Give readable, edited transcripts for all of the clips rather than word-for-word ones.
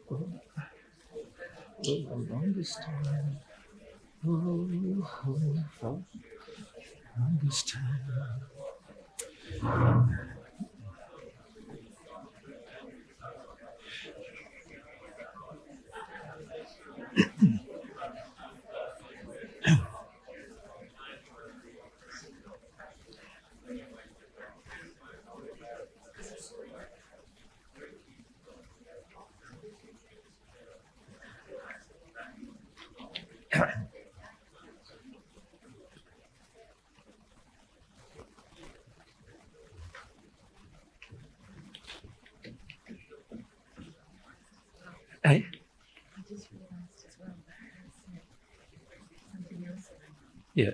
the longest time. Oh, for the longest time. Hey? I just realised as well that there's something else around. Yeah.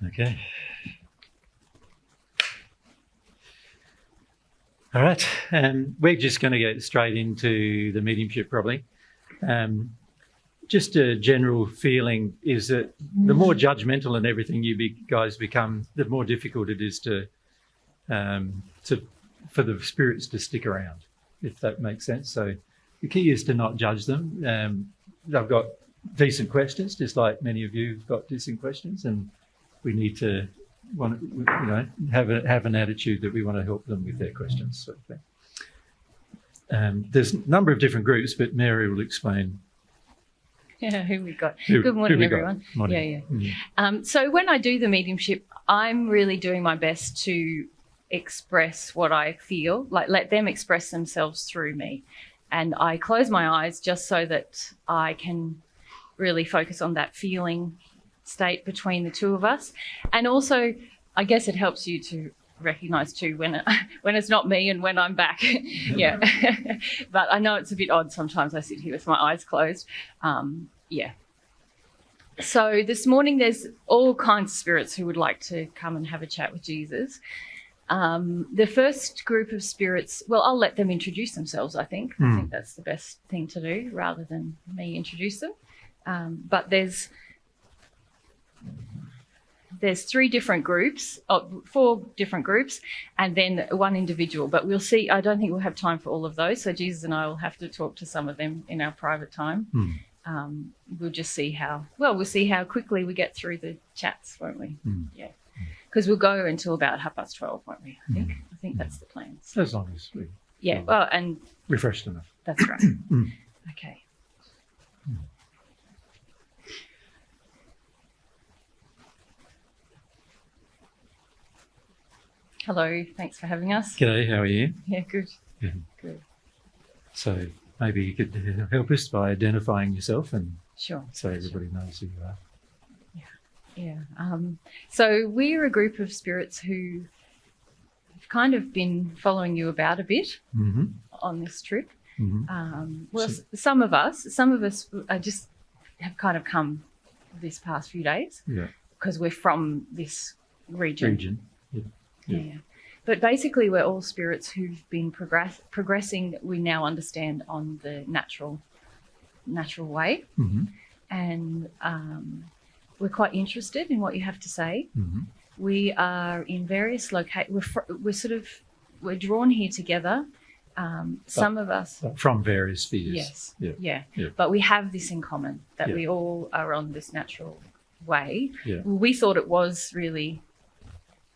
Okay. All right. We're just going to get straight into the mediumship probably. Just a general feeling is that the more judgmental and everything you guys become, the more difficult it is for the spirits to stick around, if that makes sense. So the key is to not judge them. They've got decent questions, just like many of you have got decent questions, and we need to have an attitude that we want to help them with their questions, sort of thing. There's a number of different groups, but Mary will explain. Yeah, who we got. Good morning, everyone. Morning. Yeah. So when I do the mediumship, I'm really doing my best to express what I feel, like let them express themselves through me. And I close my eyes just so that I can really focus on that feeling state between the two of us. And also, I guess it helps you to recognise too when it's not me and when I'm back. Yeah. But I know it's a bit odd sometimes. I sit here with my eyes closed. Yeah. So this morning there's all kinds of spirits who would like to come and have a chat with Jesus. The first group of spirits, well, I'll let them introduce themselves, I think. I think that's the best thing to do rather than me introduce them. But there's 4 different groups, and then one individual. But we'll see. I don't think we'll have time for all of those. So Jesus and I will have to talk to some of them in our private time. We'll just see we'll see how quickly we get through the chats, won't we? Yeah. Because we'll go until about 12:30, won't we? I think that's the plan. So. As long as we well, and refreshed enough. That's right. Okay. Hello, thanks for having us. G'day, how are you? Yeah, good. Yeah. Good. So maybe you could help us by identifying yourself and Sure. so everybody knows who you are. Yeah. So we're a group of spirits who have kind of been following you about a bit on this trip. Well, some of us are just have kind of come this past few days because we're from this region. Yeah. But basically we're all spirits who've been progressing, we now understand, on the natural way. And we're quite interested in what you have to say. We are in various locations. We're drawn here together. Some of us from various spheres. Yes. Yeah. But we have this in common, that we all are on this natural way. We thought it was really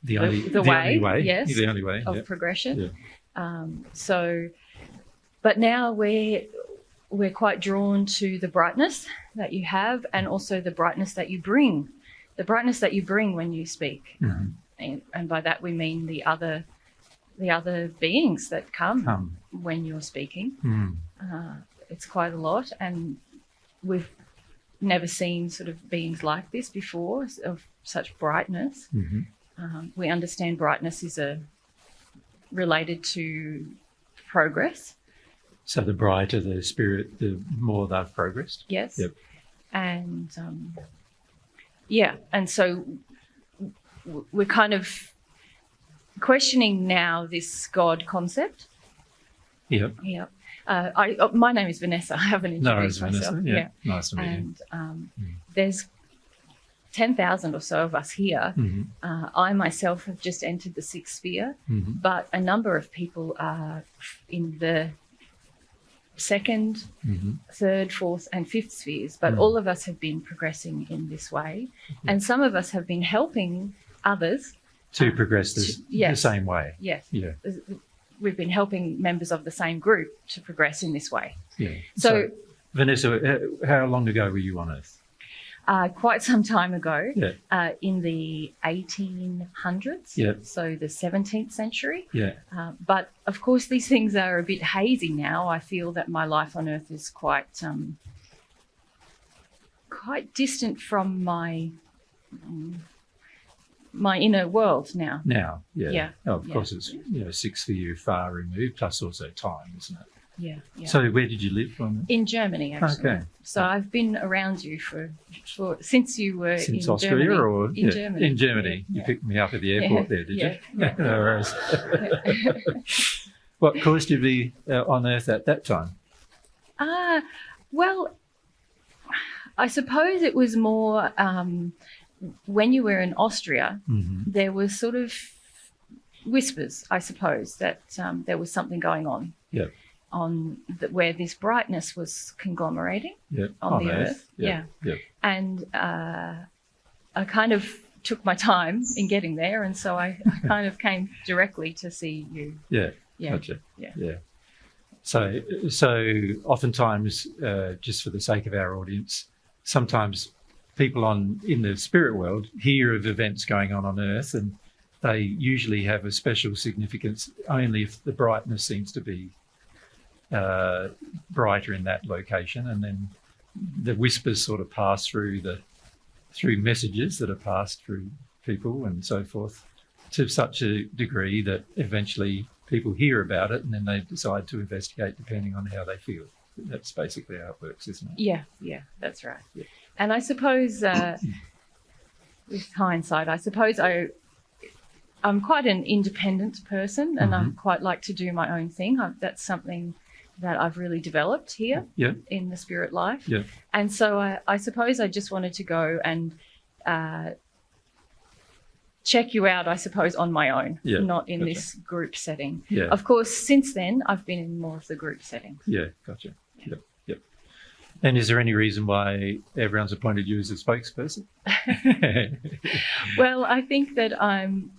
the only way. Yes, the only way of progression. But now we're quite drawn to the brightness that you have, and also the brightness that you bring. The brightness that you bring when you speak, and by that we mean the other beings that come when you're speaking. It's quite a lot, and we've never seen sort of beings like this before, of such brightness. We understand brightness is related to progress. So the brighter the spirit, the more they've progressed. Yes. And Yeah, and so we're kind of questioning now this God concept. Yeah. Yeah. My name is Vanessa. I haven't No, it's introduced myself. Vanessa. Yeah. Nice to meet you. And there's 10,000 or so of us here. I myself have just entered the sixth sphere, but a number of people are in the second, third, fourth, and fifth spheres. But all of us have been progressing in this way, and some of us have been helping others to progress the same way. Yes. Yeah. We've been helping members of the same group to progress in this way. Yeah. So Vanessa, how long ago were you on Earth? Quite some time ago, Yeah. in the 1800s, Yeah. so the 17th century. Yeah. But of course, these things are a bit hazy now. I feel that my life on Earth is quite distant from my inner world now. Now, yeah. Yeah. Oh, of course, it's 6 for you, far removed, plus also time, isn't it? Yeah. Yeah. So, where did you live from? In Germany, actually. Okay. So I've been around you for since you were in Austria, Germany. or Germany. In Germany, you picked me up at the airport there, did you? Yeah. No worries. What caused you to be on Earth at that time? Well, I suppose it was more when you were in Austria, there was sort of whispers, I suppose, that there was something going on. Yeah. Where this brightness was conglomerating on the Earth. Yeah. And I kind of took my time in getting there, and so I kind of came directly to see you. Yeah. Gotcha. Yeah. So oftentimes, just for the sake of our audience, sometimes people in the spirit world hear of events going on Earth, and they usually have a special significance only if the brightness seems to be brighter in that location, and then the whispers sort of pass through messages that are passed through people and so forth to such a degree that eventually people hear about it and then they decide to investigate depending on how they feel. That's basically how it works, isn't it? Yeah, that's right. Yeah. And I suppose with hindsight, I suppose I'm quite an independent person, and I quite like to do my own thing. That's something that I've really developed here in the spirit life. Yeah. And so I suppose I just wanted to go and check you out, I suppose, on my own, not in this group setting. Yeah. Of course, since then, I've been in more of the group settings. Yeah, gotcha. Yep. And is there any reason why everyone's appointed you as a spokesperson? Well, I think that I'm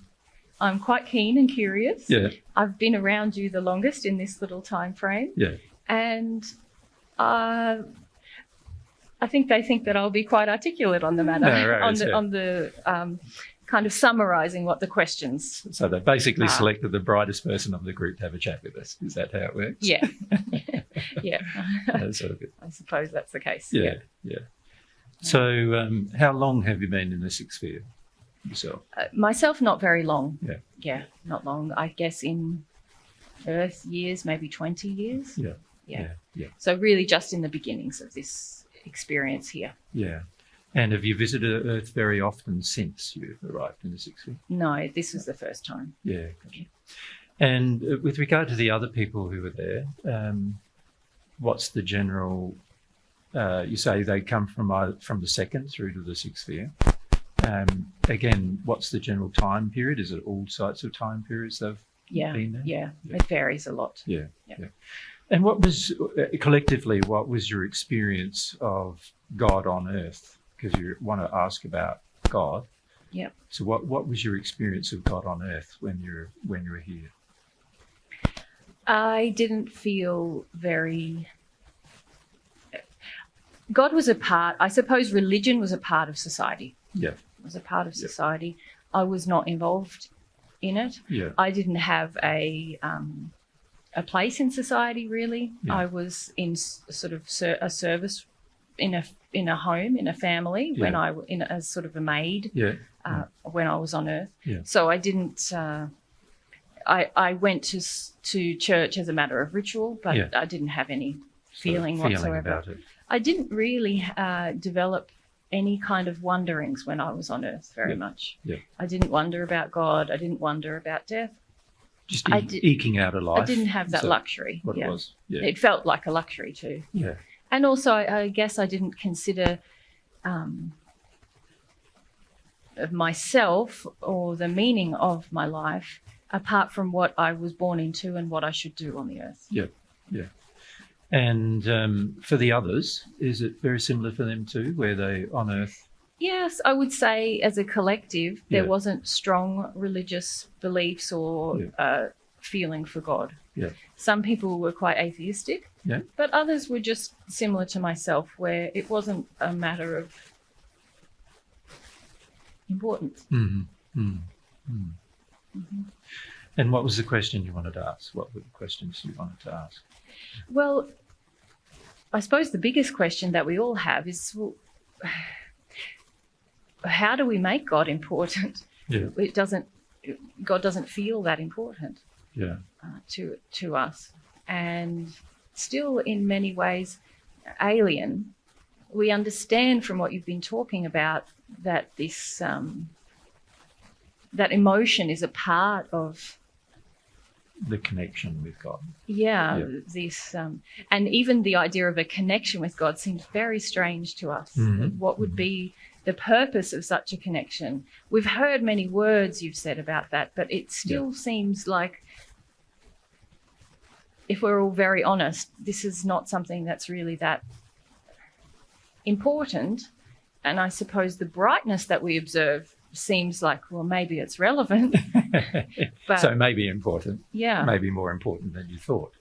quite keen and curious. Yeah. I've been around you the longest in this little time frame. Yeah. And I think they think that I'll be quite articulate on the matter, on the kind of summarising what the questions. So they basically selected the brightest person of the group to have a chat with us. Is that how it works? Yeah. Yeah. That's sort of good. I suppose that's the case. Yeah. So how long have you been in the sixth sphere yourself? Myself, not very long. Yeah. Yeah, not long. I guess in Earth years, maybe 20 years. Yeah. So really just in the beginnings of this experience here. Yeah. And have you visited Earth very often since you arrived in the sixth sphere? No, this was the first time. Yeah. Gotcha. And with regard to the other people who were there, what's the general, you say they come from the second through to the sixth sphere. Again, what's the general time period? Is it all sorts of time periods they've been there? Yeah, it varies a lot. Yeah. And what was, collectively, what was your experience of God on Earth? Because you want to ask about God. Yeah. So what was your experience of God on Earth when you were here? I didn't feel very... God was a part, I suppose religion was a part of society. Yeah. It was a part of society. I was not involved in it. Yeah. I didn't have a place in society, really. Yeah. I was in sort of a service in a home, in a family, when as sort of a maid when I was on Earth. Yeah. So I didn't... I went to church as a matter of ritual, but I didn't have any feeling whatsoever about it. I didn't really develop any kind of wonderings when I was on earth very much. Yeah. I didn't wonder about God. I didn't wonder about death. Just eking out a life. I didn't have that luxury. What it was. Yeah. It felt like a luxury too. Yeah. And also, I guess I didn't consider of myself or the meaning of my life apart from what I was born into and what I should do on the earth. Yeah, yeah. And for the others, is it very similar for them too, where they on earth? Yes, I would say as a collective, there wasn't strong religious beliefs or feeling for God. Yeah. Some people were quite atheistic, but others were just similar to myself, where it wasn't a matter of importance. Mm-hmm. Mm-hmm. Mm-hmm. And what was the question you wanted to ask? What were the questions you wanted to ask? Well, I suppose the biggest question that we all have is, well, how do we make God important? Yeah. God doesn't feel that important. Yeah. To us, and still in many ways alien. We understand from what you've been talking about that this that emotion is a part of the connection with God. This and even the idea of a connection with God seems very strange to us. Mm-hmm. What would be the purpose of such a connection? We've heard many words you've said about that, but it still seems like, if we're all very honest, this is not something that's really that important. And I suppose the brightness that we observe seems like, well, maybe it's relevant. But, so maybe important. Yeah. Maybe more important than you thought.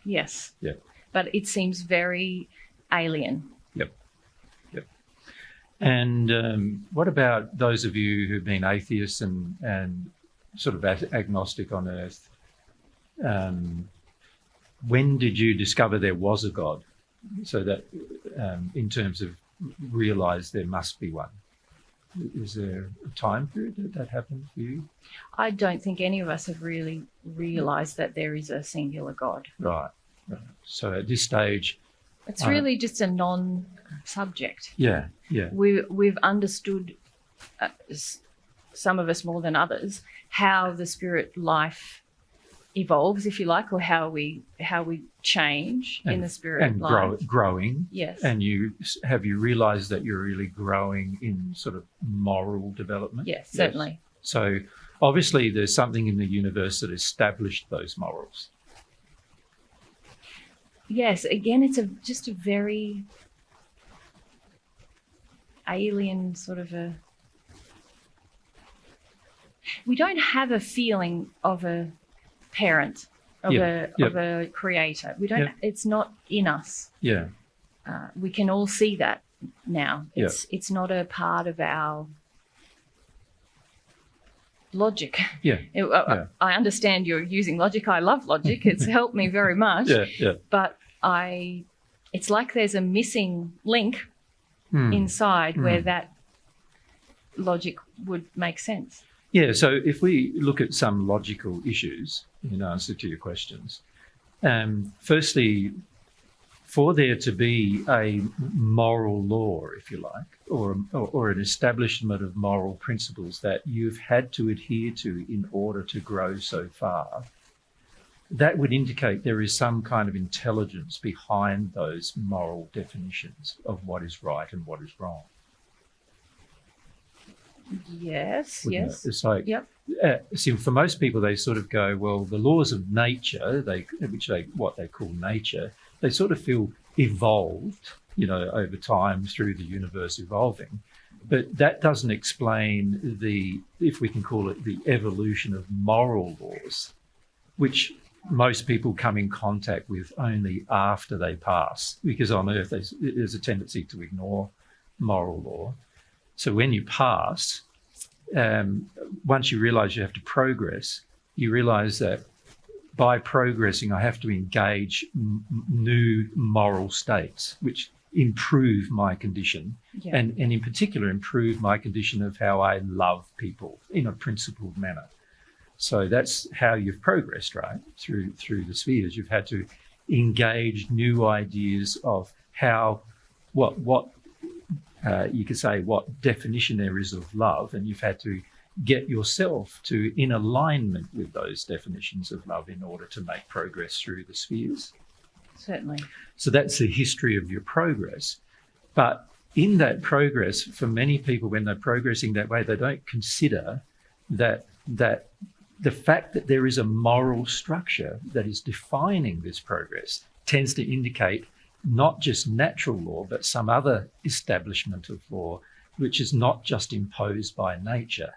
Yes. Yeah. But it seems very alien. Yep. Yep. And what about those of you who've been atheists and sort of agnostic on earth? When did you discover there was a God? So that in terms of realise there must be one. Is there a time period that happened for you? I don't think any of us have really realised that there is a singular God. Right. So at this stage... It's really just a non-subject. Yeah, yeah. We've understood, some of us more than others, how the spirit life evolves, if you like, or how we change in the spirit life. Growing. Yes. And have you realised that you're really growing in sort of moral development? Yes, certainly. So obviously there's something in the universe that established those morals. Yes, again, it's just a very alien sort of a... We don't have a feeling of a parent, of a creator. We don't. It's not in us. Yeah. We can all see that now. It's not a part of our logic. Yeah. I understand you're using logic. I love logic. It's helped me very much. Yeah. But it's like there's a missing link inside where that logic would make sense. Yeah, so if we look at some logical issues in answer to your questions, firstly, for there to be a moral law, if you like, or an establishment of moral principles that you've had to adhere to in order to grow so far, that would indicate there is some kind of intelligence behind those moral definitions of what is right and what is wrong. Yes. It's like, see, for most people, they sort of go, well, the laws of nature, what they call nature, they sort of feel evolved, over time through the universe evolving. But that doesn't explain if we can call it, the evolution of moral laws, which most people come in contact with only after they pass, because on Earth there's a tendency to ignore moral law. So when you pass, once you realise you have to progress, you realise that by progressing, I have to engage new moral states, which improve my condition, and in particular improve my condition of how I love people in a principled manner. So that's how you've progressed, right? Through the spheres, you've had to engage new ideas of what you could say what definition there is of love, and you've had to get yourself to in alignment with those definitions of love in order to make progress through the spheres. Certainly. So that's the history of your progress. But in that progress, for many people, when they're progressing that way, they don't consider that the fact that there is a moral structure that is defining this progress tends to indicate not just natural law, but some other establishment of law, which is not just imposed by nature,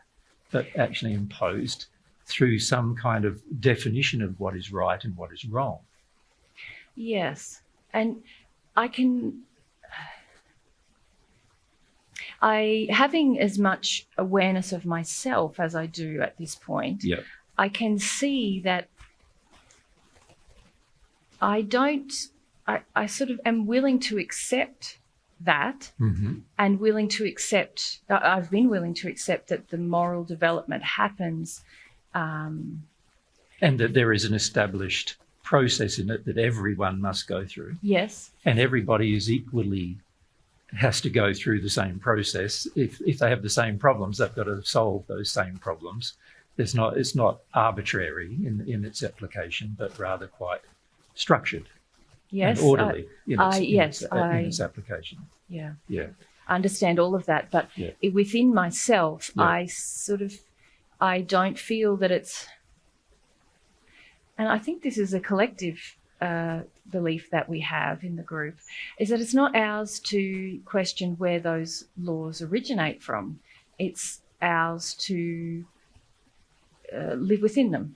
but actually imposed through some kind of definition of what is right and what is wrong. Yes. And having as much awareness of myself as I do at this point, Yeah. I can see that I sort of am willing to accept that, and willing to accept, I've been willing to accept that the moral development happens. And that there is an established process in it that everyone must go through. Yes. And everybody is equally has to go through the same process. If they have the same problems, they've got to solve those same problems. It's not arbitrary in its application, but rather quite structured. Yes. And orderly in its application. Yeah. Yeah. I understand all of that, but within myself, I don't feel that it's, and I think this is a collective belief that we have in the group, is that it's not ours to question where those laws originate from. It's ours to live within them.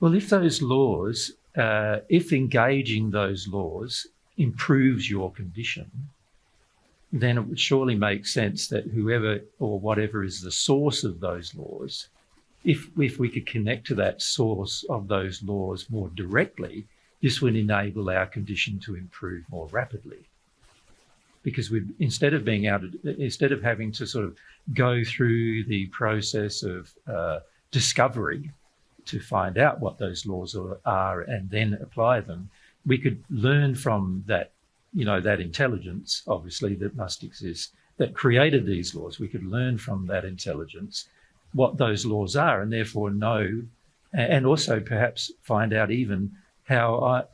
Well, if those laws, if engaging those laws improves your condition, then it would surely make sense that whoever or whatever is the source of those laws, if we could connect to that source of those laws more directly, this would enable our condition to improve more rapidly. Because instead of having to sort of go through the process of discovery to find out what those laws are and then apply them, we could learn from that, that intelligence, obviously, that must exist, that created these laws. We could learn from that intelligence what those laws are, and therefore know, and also perhaps find out even how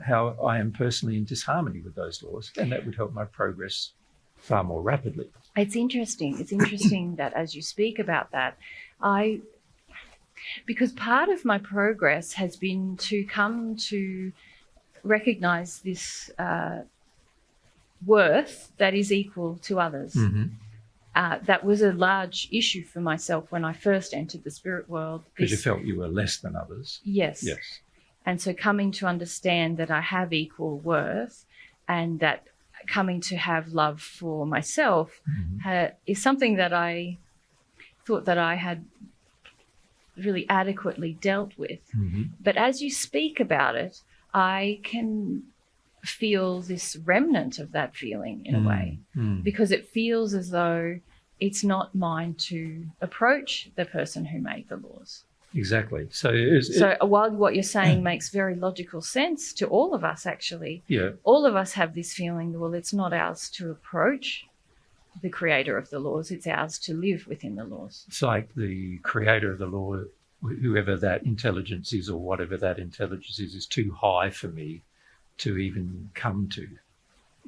I am personally in disharmony with those laws, and that would help my progress far more rapidly. It's interesting. It's interesting that as you speak about that, because part of my progress has been to come to recognize this worth that is equal to others. Mm-hmm. That was a large issue for myself when I first entered the spirit world. Because you felt you were less than others. Yes. Yes. And so coming to understand that I have equal worth, and that coming to have love for myself is something that I thought that I had really adequately dealt with. Mm-hmm. But as you speak about it, I can feel this remnant of that feeling in a way, because it feels as though it's not mine to approach the person who made the laws. Exactly. So while what you're saying makes very logical sense to all of us, actually, yeah, all of us have this feeling, well, it's not ours to approach the creator of the laws, it's ours to live within the laws. it's like the creator of the law, whoever that intelligence is or whatever that intelligence is too high for me to even come to,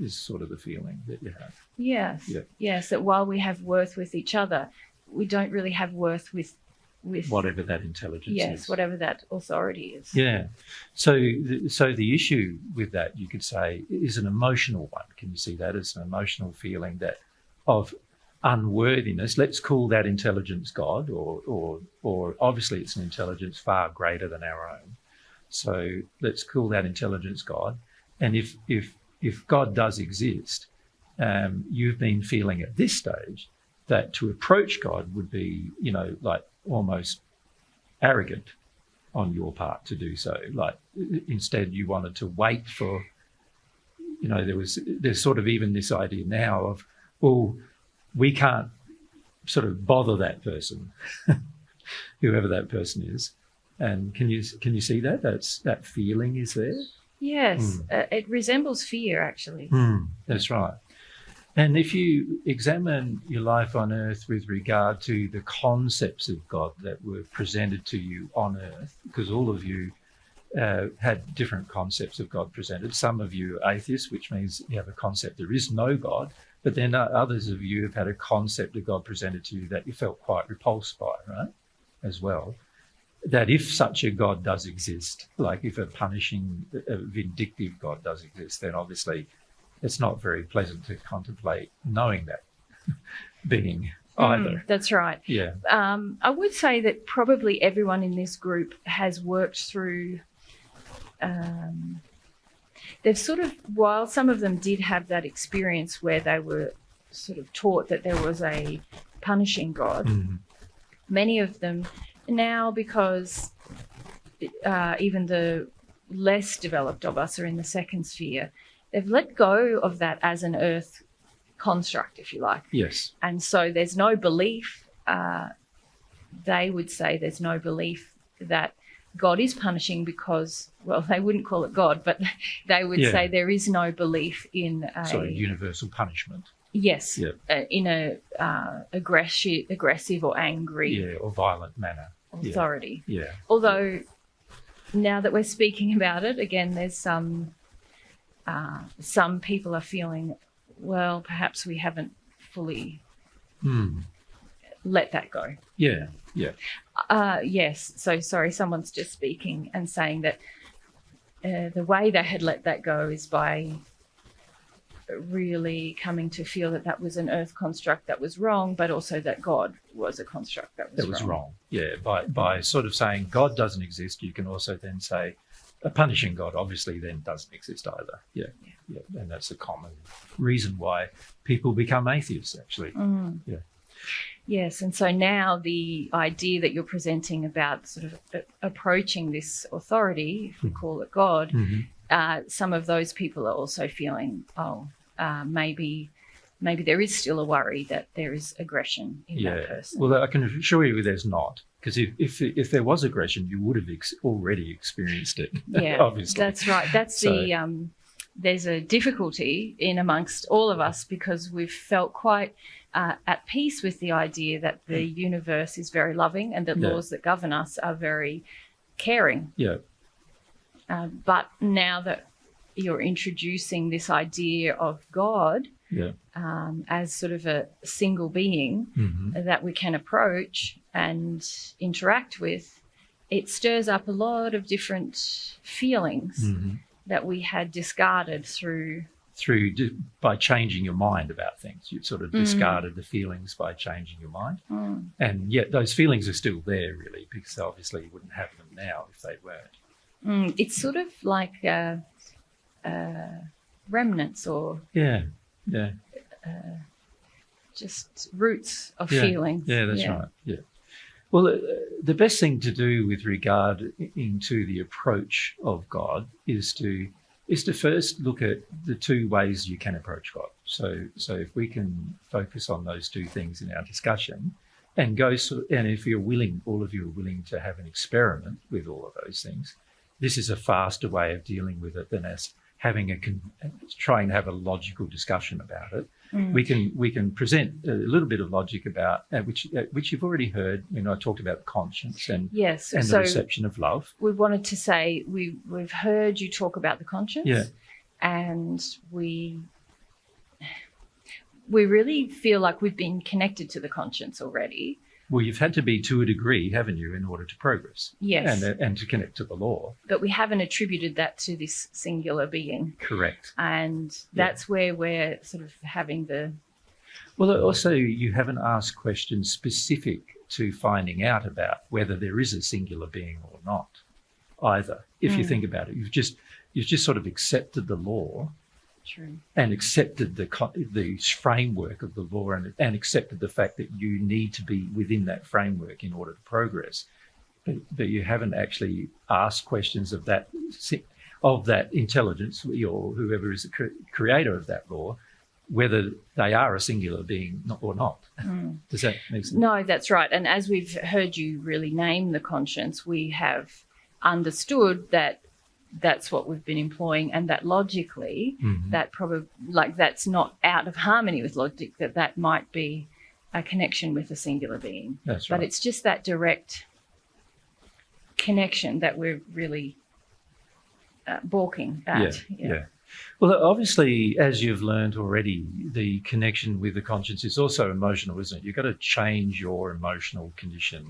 is sort of the feeling that you have. Yes. Yeah. Yes, that while we have worth with each other, we don't really have worth with Whatever that intelligence is. Yes, whatever that authority is. Yeah. So the issue with that, you could say, is an emotional one. Can you see that as an emotional feeling that of unworthiness? Let's call that intelligence God, or obviously it's an intelligence far greater than our own. So let's call that intelligence God. And if God does exist, you've been feeling at this stage that to approach God would be, like almost arrogant on your part to do so. Like instead you wanted to wait for, there's sort of even this idea now of, well, we can't sort of bother that person, whoever that person is. And can you see that? That feeling is there? Yes, it resembles fear, actually. That's right. And if you examine your life on earth with regard to the concepts of God that were presented to you on earth, because all of you had different concepts of God presented. Some of you are atheists, which means you have a concept there is no God, but then others of you have had a concept of God presented to you that you felt quite repulsed by, right, as well. That if such a God does exist, like if a punishing, a vindictive God does exist, then obviously it's not very pleasant to contemplate knowing that being either. That's right. Yeah. I would say that probably everyone in this group has worked through, they've sort of, while some of them did have that experience where they were sort of taught that there was a punishing God, many of them now, because even the less developed of us are in the second sphere, they've let go of that as an earth construct, if you like. Yes. And so there's no belief, they would say there's no belief that God is punishing because, well, they wouldn't call it God, but they would say there is no belief in universal punishment. Yes. Yeah. In a aggressive or angry or violent manner. Authority. Yeah. Although now that we're speaking about it, again, there's some people are feeling, well, perhaps we haven't fully let that go. Yeah, yeah. Yes. So, sorry, someone's just speaking and saying that the way they had let that go is by really coming to feel that that was an earth construct that was wrong, but also that God was a construct that was wrong. Yeah, by sort of saying God doesn't exist, you can also then say a punishing God obviously then doesn't exist either. Yeah. And that's a common reason why people become atheists, actually. Yeah. Yes, and so now the idea that you're presenting about sort of approaching this authority, if we call it God, some of those people are also feeling, maybe there is still a worry that there is aggression in that person. Well, I can assure you there's not, because if there was aggression, you would have already experienced it. Yeah, obviously. That's right. That's there's a difficulty in amongst all of us because we've felt quite at peace with the idea that the universe is very loving and that laws that govern us are very caring. Yeah. But now that you're introducing this idea of God as sort of a single being that we can approach and interact with, it stirs up a lot of different feelings that we had discarded by changing your mind about things. You sort of discarded the feelings by changing your mind. And yet those feelings are still there, really, because obviously you wouldn't have them now if they weren't. It's sort of like remnants or just roots of feeling. Yeah, that's right. Yeah. Well, the best thing to do with regard into the approach of God is to first look at the two ways you can approach God. So if we can focus on those two things in our discussion and if you're willing, all of you are willing to have an experiment with all of those things, this is a faster way of dealing with it than us trying to have a logical discussion about it. We can present a little bit of logic about which you've already heard when I talked about conscience and the reception of love. We wanted to say we've heard you talk about the conscience, and we really feel like we've been connected to the conscience already. Well, you've had to be to a degree, haven't you, in order to progress? Yes. And to connect to the law. But we haven't attributed that to this singular being. Correct. And that's where we're sort of having the... Well, also you haven't asked questions specific to finding out about whether there is a singular being or not either. If you think about it, you've just sort of accepted the law. True. And accepted the framework of the law and accepted the fact that you need to be within that framework in order to progress. But you haven't actually asked questions of that intelligence or whoever is the creator of that law, whether they are a singular being or not. Does that make sense? No, that's right. And as we've heard you really name the conscience, we have understood that that's what we've been employing, and that logically, Mhm. that probably that's not out of harmony with logic. That might be a connection with a singular being, That's but right. it's just that direct connection that we're really balking at. Yeah. Well, obviously, as you've learned already, the connection with the conscience is also emotional, isn't it? You've got to change your emotional condition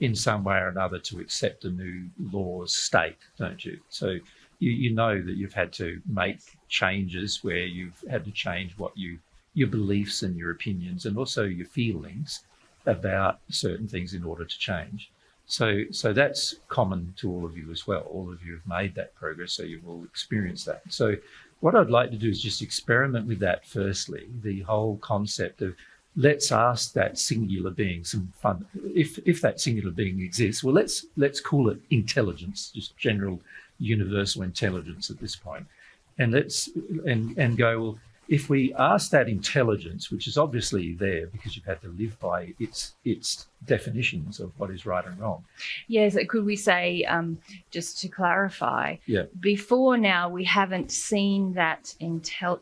in some way or another to accept a new law's state, don't you? So you know that you've had to make changes where you've had to change what your beliefs and your opinions and also your feelings about certain things in order to change. So that's common to all of you as well. All of you have made that progress, so you've all experienced that. So what I'd like to do is just experiment with that firstly, the whole concept of let's ask that singular being some fun. If that singular being exists, well, let's call it intelligence, just general universal intelligence at this point. And let's and go, well, if we ask that intelligence, which is obviously there because you've had to live by its definitions of what is right and wrong. Yes, could we say, just to clarify, Yeah. before now we haven't seen that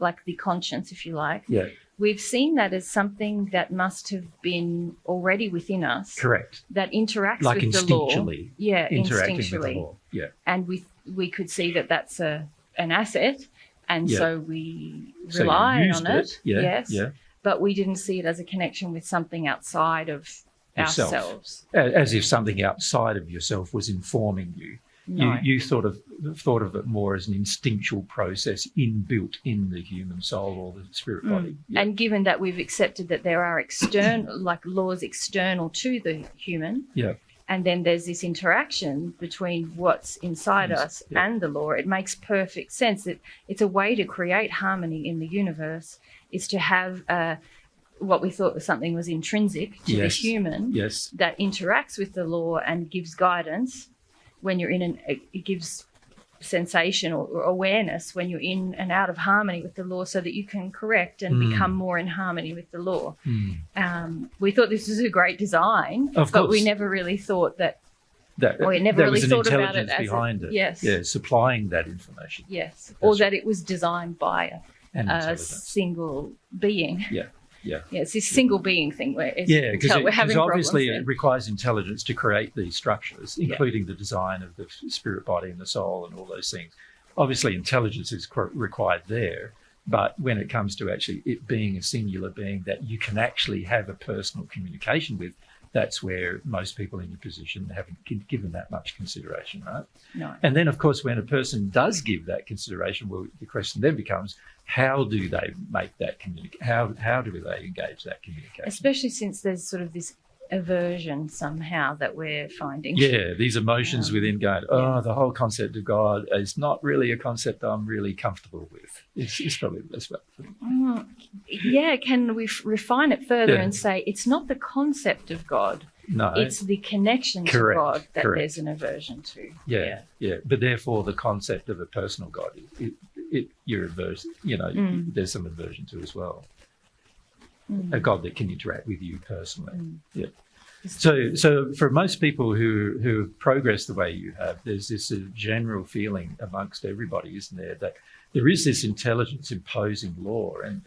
like the conscience, if you like. Yeah. We've seen that as something that must have been already within us. Correct. That interacts Like with the law. instinctually. Yeah, Interacting with the instinctually. law. Yeah. And we could see that that's an asset, and Yeah. so we So you rely used on it. Yeah. Yes. Yeah. But we didn't see it as a connection with something outside of Yourself. ourselves. As if something outside of yourself was informing you. No. You sort of thought of it more as an instinctual process inbuilt in the human soul or the spirit body. Yeah. And given that we've accepted that there are external, like laws external to the human, Yeah. and then there's this interaction between what's inside us Yeah. and the law, it makes perfect sense that it's a way to create harmony in the universe, is to have what we thought was something was intrinsic to Yes. the human Yes. that interacts with the law and gives guidance when you're it gives sensation or awareness when you're in and out of harmony with the law, so that you can correct and become more in harmony with the law. We thought this was a great design, Of but we course. never really thought that. That, We never there really was an thought about it intelligence as behind it. Yes. Yeah, supplying that information. Yes, or That's that it was designed by And a intelligence. single being. Yeah. Yeah. Yeah, it's this single being thing where Yeah, because we're having obviously problems it requires intelligence to create these structures, including the design of the spirit body and the soul and all those things. Obviously, intelligence is required there, but when it comes to actually it being a singular being that you can actually have a personal communication with, that's where most people in your position haven't given that much consideration, right? No. And then, of course, when a person does give that consideration, well, the question then becomes, how do they make that how do they engage that communication? Especially since there's sort of this aversion somehow that we're finding. Yeah, these emotions within going, the whole concept of God is not really a concept I'm really comfortable with. It's probably the best way. Yeah, can we refine it further Yeah. and say it's not the concept of God, No. it's the connection Correct, to God that correct. there's an aversion to. Yeah. But therefore, the concept of a personal God, you're averse. There's some aversion to as well. A God that can interact with you personally. Yeah. So for most people who have progressed the way you have, there's this general feeling amongst everybody, isn't there, that there is this intelligence imposing law, and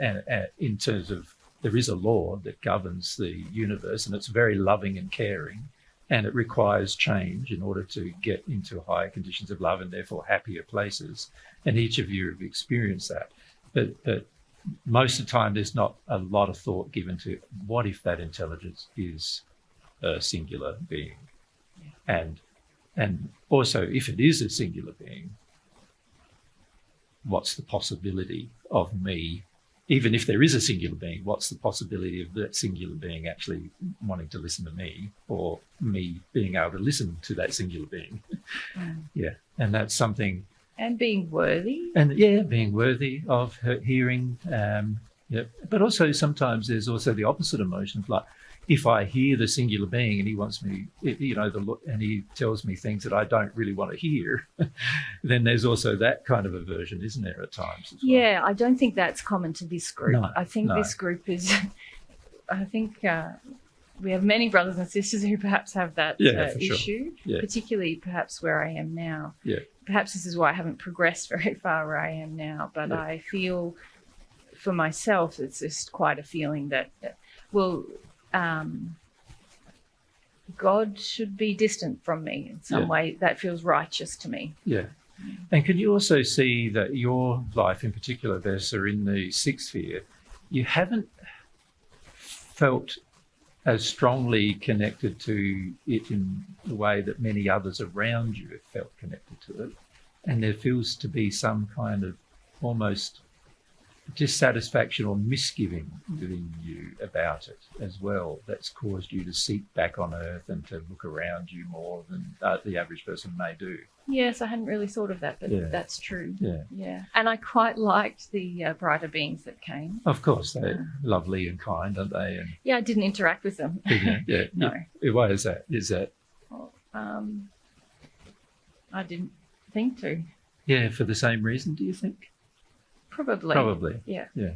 in terms of there is a law that governs the universe, and it's very loving and caring, and it requires change in order to get into higher conditions of love and therefore happier places. And each of you have experienced that. But most of the time, there's not a lot of thought given to what if that intelligence is a singular being, and also if it is a singular being, what's the possibility of me? Even if there is a singular being, what's the possibility of that singular being actually wanting to listen to me, or me being able to listen to that singular being? Yeah, and that's something. And being worthy. And being worthy of hearing. But also sometimes there's also the opposite emotion of like, if I hear the singular being and he wants me, and he tells me things that I don't really want to hear, then there's also that kind of aversion, isn't there, at times as well? Yeah, I don't think that's common to this group. No, I think this group is, I think we have many brothers and sisters who perhaps have that Yeah, for sure. issue, Yeah. particularly perhaps where I am now. Yeah. perhaps this is why I haven't progressed very far where I am now, but Yeah. I feel for myself, it's just quite a feeling that, well, God should be distant from me in some Yeah. way. That feels righteous to me. Yeah. And can you also see that your life in particular, Vessa, in the sixth sphere, you haven't felt as strongly connected to it in the way that many others around you have felt connected to it. And there feels to be some kind of almost dissatisfaction or misgiving within you about it as well, that's caused you to seek back on earth and to look around you more than the average person may do. Yes, I hadn't really thought of that, but Yeah. that's true. Yeah. Yeah. And I quite liked the brighter beings that came. Of course, they're lovely and kind, aren't they? And Yeah, I didn't interact with them. yeah, No. yeah. Why is that? Is that Well, I didn't think to. yeah for the same reason? Do you think? Probably. Probably. Yeah. Yeah.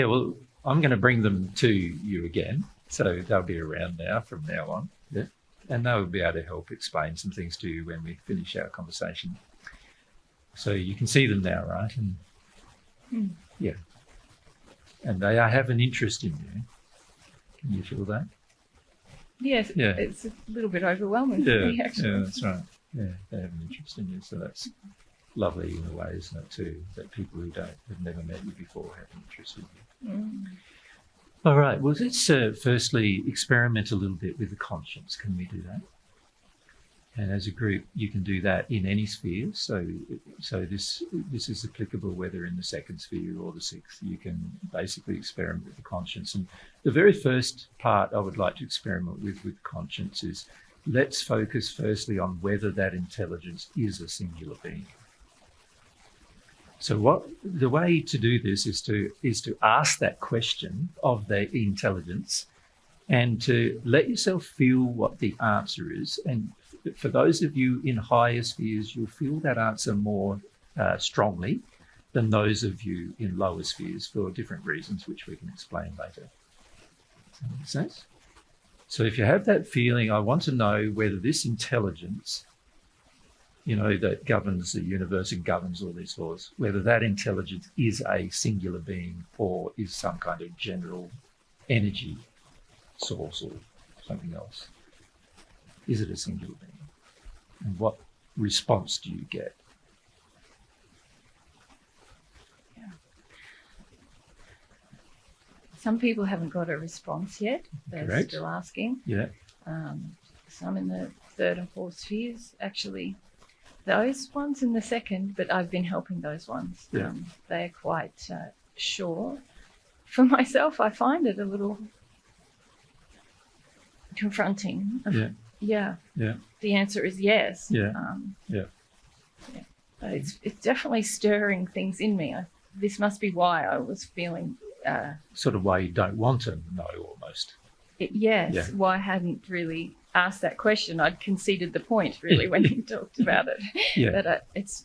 Well, I'm going to bring them to you again, so they'll be around now from now on. Yeah. And they'll be able to help explain some things to you when we finish our conversation. So you can see them now, right? And yeah. And they have an interest in you. Can you feel that? Yes, Yeah. it's a little bit overwhelming for me, actually. Yeah, that's right. Yeah, they have an interest in you, so that's lovely in a way, isn't it, too, that people who have never met you before have an interest in you. Mm. All right, well, let's firstly experiment a little bit with the conscience. Can we do that? And as a group, you can do that in any sphere. So this is applicable whether in the second sphere or the sixth. You can basically experiment with the conscience. And the very first part I would like to experiment with conscience is let's focus firstly on whether that intelligence is a singular being. So the way to do this is to ask that question of the intelligence and to let yourself feel what the answer is. And for those of you in higher spheres, you'll feel that answer more strongly than those of you in lower spheres for different reasons, which we can explain later. Does that make sense? So if you have that feeling, I want to know whether this intelligence, that governs the universe and governs all these laws, whether that intelligence is a singular being or is some kind of general energy source or something else. Is it a singular being? And what response do you get? Yeah. Some people haven't got a response yet. They're Correct. still asking. Yeah. Some in the third and fourth spheres, actually. Those ones in the second, but I've been helping those ones. Yeah. They're quite sure. For myself, I find it a little confronting. Yeah. Yeah. Yeah. The answer is yes. Yeah. Yeah. But it's definitely stirring things in me. This must be why I was feeling. Sort of way you don't want to know almost. Yes. Yeah. Why I hadn't really asked that question. I'd conceded the point really when you talked about it. Yeah. But it's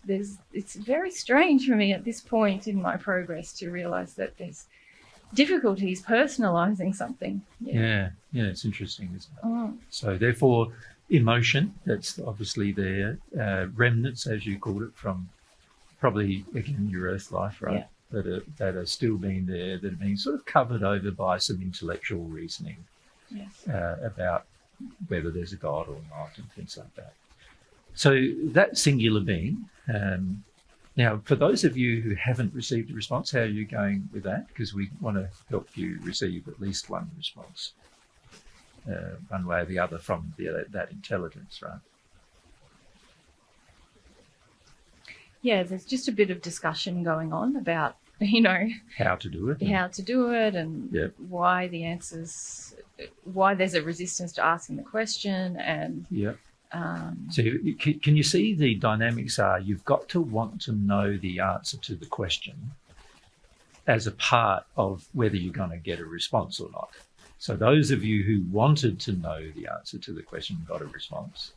very strange for me at this point in my progress to realise that there's difficulties personalising something. Yeah. It's interesting, isn't it? Oh. So therefore, emotion, that's obviously there, remnants, as you called it, from probably, again, your earth life, right? Yeah. That are still being there, that are being sort of covered over by some intellectual reasoning Yes. about whether there's a God or not and things like that. So that singular being, now for those of you who haven't received a response, how are you going with that? Because we want to help you receive at least one response, one way or the other from that intelligence, right? Yeah, there's just a bit of discussion going on about, How to do it. how to do it and Yep. why there's a resistance to asking the question and Yeah. So can you see the dynamics are you've got to want to know the answer to the question as a part of whether you're going to get a response or not. So those of you who wanted to know the answer to the question got a response.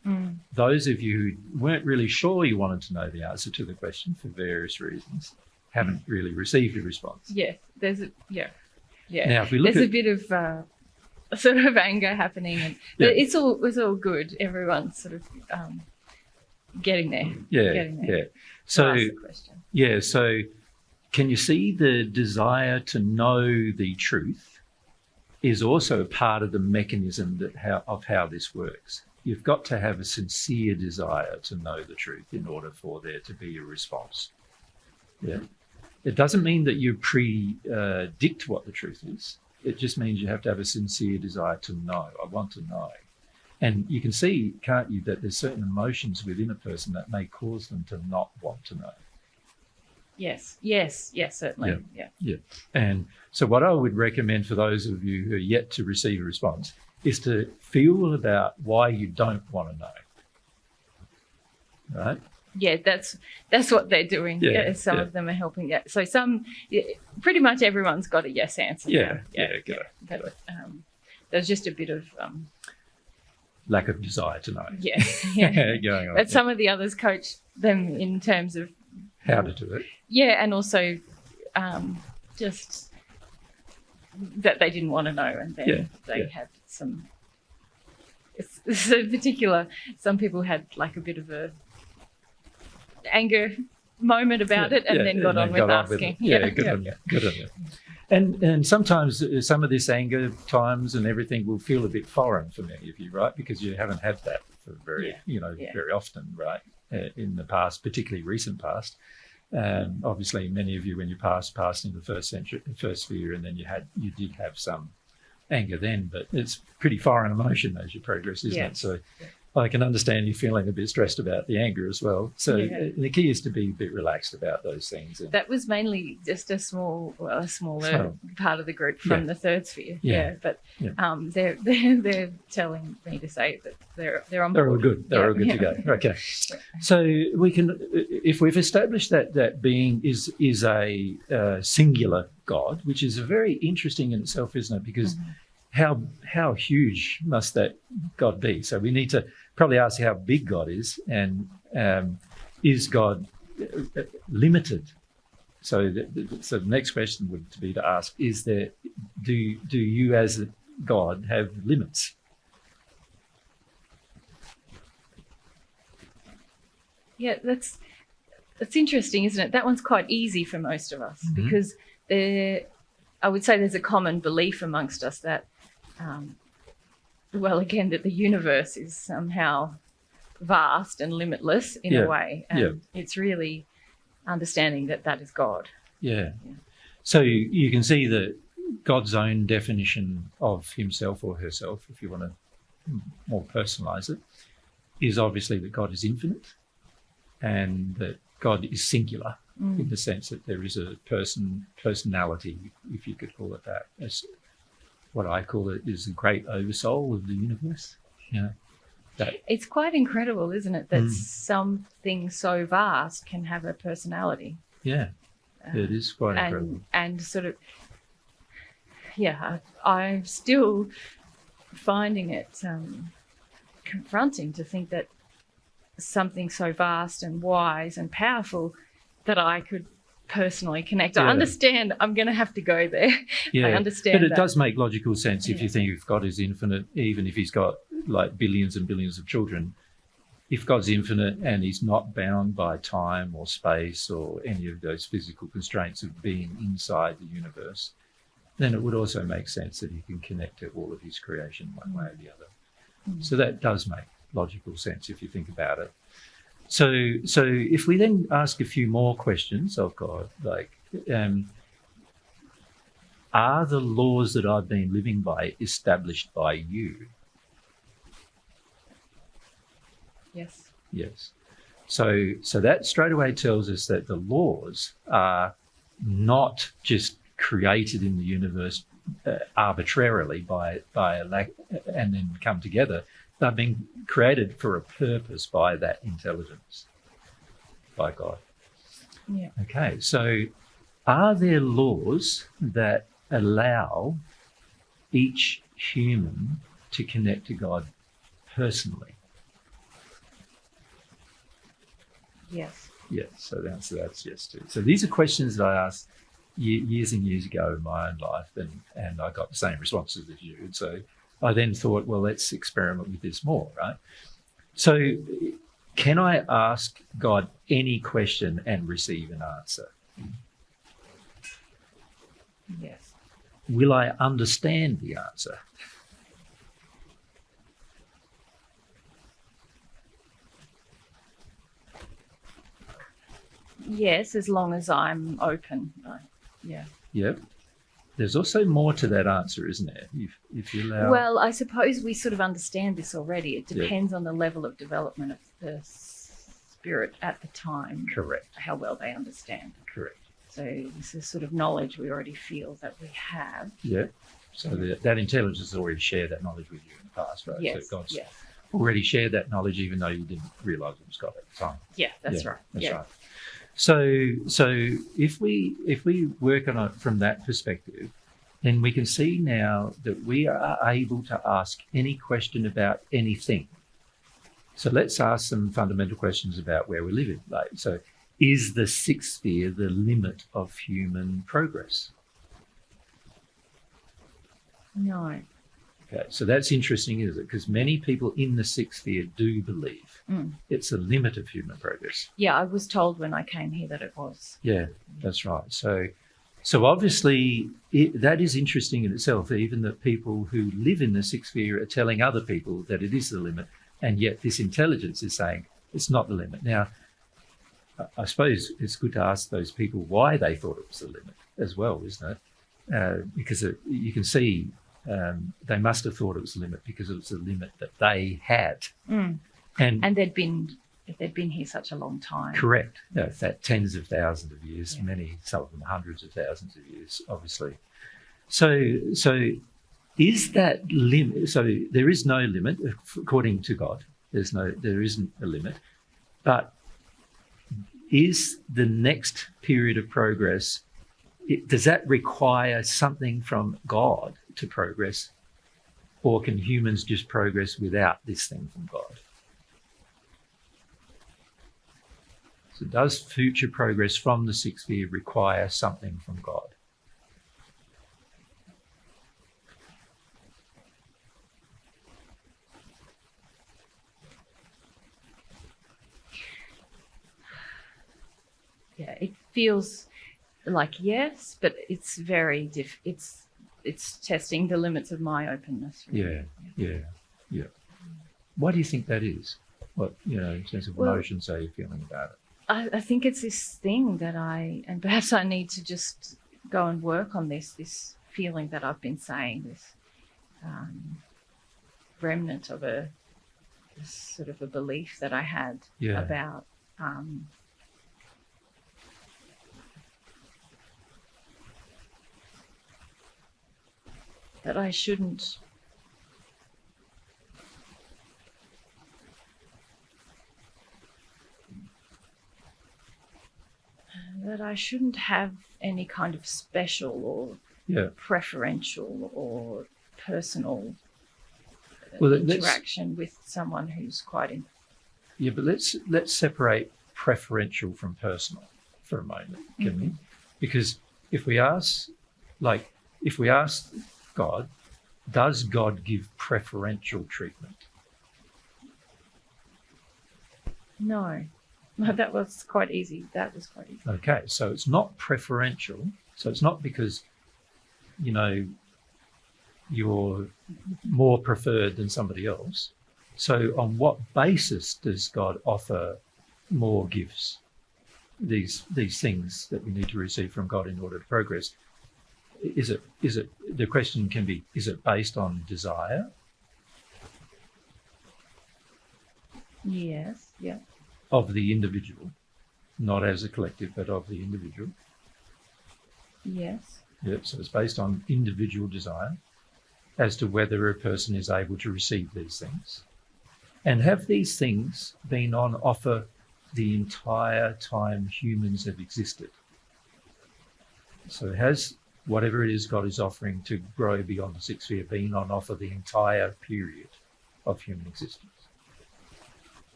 Those of you who weren't really sure you wanted to know the answer to the question for various reasons haven't really received a response. yes, there's a Now, if we look there's at a bit of sort of anger happening, and Yeah. it's all good. Everyone's sort of getting there. Yeah, Getting there. yeah. To So, ask the question. yeah, so can you see the desire to know the truth is also a part of the mechanism of how this works? You've got to have a sincere desire to know the truth in order for there to be a response. Yeah. It doesn't mean that you predict what the truth is. It just means you have to have a sincere desire to know. I want to know. And you can see, can't you, that there's certain emotions within a person that may cause them to not want to know. Yes, certainly. Yeah. And so what I would recommend for those of you who are yet to receive a response is to feel about why you don't want to know. Right? Yeah, that's what they're doing. Yeah, Some yeah. of them are helping. Yeah. So pretty much everyone's got a yes answer. Yeah, now. good. But, there's just a bit of Lack of desire to know. yeah. Going on. But some of the others coach them in terms of How to do it. yeah, and also just that they didn't want to know, and then they had some. It's a particular. Some people had like a bit of a anger moment about it, and then got on with asking. Good on you. Good on you. And sometimes some of this anger times and everything will feel a bit foreign for many of you, right? Because you haven't had that for very often, right? In the past, particularly recent past. Obviously, many of you, when you passed in the first sphere, and then you did have some anger then, but it's pretty foreign emotion as you progress, isn't it? So I can understand you feeling a bit stressed about the anger as well. So the key is to be a bit relaxed about those things. And that was mainly just a smaller part of the group from the third sphere. But they're telling me to say that they're on board. They're all good. They're all good to go. Okay. So we can, if we've established that being is a singular God, which is very interesting in itself, isn't it? Because how huge must that God be? So we need to probably ask how big God is, and is God limited? So the next question would be to ask: do you as a God have limits? Yeah, that's interesting, isn't it? That one's quite easy for most of us because I would say there's a common belief amongst us that, that the universe is somehow vast and limitless in a way. And it's really understanding that is God. Yeah. So you can see that God's own definition of himself or herself, if you want to more personalize it, is obviously that God is infinite and that God is singular in the sense that there is a personality, if you could call it that. As what I call it is the great oversoul of the universe. It's quite incredible, isn't it, that something so vast can have a personality. Yeah, it is quite incredible. And sort of, I'm still finding it confronting to think that something so vast and wise and powerful that I could personally connect. I understand I'm going to have to go there. I understand but it does make logical sense if you think if God is infinite, even if he's got like billions and billions of children. If God's infinite and he's not bound by time or space or any of those physical constraints of being inside the universe, then it would also make sense that he can connect to all of his creation one way or the other. So that does make logical sense if you think about it. So if we then ask a few more questions of God, like, are the laws that I've been living by established by you? Yes. Yes. So that straight away tells us that the laws are not just created in the universe arbitrarily by a lack and then come together. They're being created for a purpose by that intelligence, by God. Yeah. Okay, so are there laws that allow each human to connect to God personally? Yes. Yes, so the answer to that's yes too. So these are questions that I asked years and years ago in my own life, and I got the same responses as you. And so I then thought, well, let's experiment with this more, right? So Can I ask God any question and receive an answer? Yes. Will I understand the answer? Yes, as long as I'm open. Yeah. Yep. There's also more to that answer, isn't there? If you allow... Well, I suppose we sort of understand this already. It Yeah. depends on the level of development of the spirit at the time, Correct. how well they understand. Correct. So this is sort of knowledge we already feel that we have. Yeah. So that intelligence has already shared that knowledge with you in the past, right? Yes. So God's Yes. already shared that knowledge even though you didn't realise it was God at the time. Yeah, that's Yeah, right. That's yeah. right. So if we work on it from that perspective, then we can see now that we are able to ask any question about anything. So let's ask some fundamental questions about where we're living. Like, so is the sixth sphere the limit of human progress? No. Okay, so that's interesting, isn't it? Because many people in the sixth sphere do believe it's a limit of human progress. Yeah, I was told when I came here that it was. Yeah, that's right. So obviously that is interesting in itself, even that people who live in the sixth sphere are telling other people that it is the limit, and yet this intelligence is saying it's not the limit. Now, I suppose it's good to ask those people why they thought it was the limit as well, isn't it? Because you can see they must have thought it was the limit because it was the limit that they had. And they'd been here such a long time. Correct. No, that tens of thousands of years, some of them hundreds of thousands of years, obviously. So is that limit? So there is no limit according to God. There isn't a limit. But is the next period of progress? Does that require something from God to progress, or can humans just progress without this thing from God? So does future progress from the sixth sphere require something from God? Yeah, it feels like yes, but it's very it's testing the limits of my openness. Really. Yeah. Why do you think that is? What, in terms of emotions, are you feeling about it? I think it's this thing that and perhaps I need to just go and work on this feeling that I've been saying, this remnant of this sort of a belief that I had about that I shouldn't have any kind of special or preferential or personal interaction with someone who's quite in. Yeah, but let's separate preferential from personal for a moment, can we? Because if we ask God, does God give preferential treatment? No, that was quite easy. Okay, so it's not preferential. So it's not because, you're more preferred than somebody else. So on what basis does God offer more gifts, these things that we need to receive from God in order to progress? Is it the question can be, is it based on desire? Yes, yeah. Of the individual, not as a collective, but of the individual. Yes. Yep, so it's based on individual desire as to whether a person is able to receive these things. And have these things been on offer the entire time humans have existed? So has whatever it is God is offering to grow beyond the sixth sphere been on offer the entire period of human existence?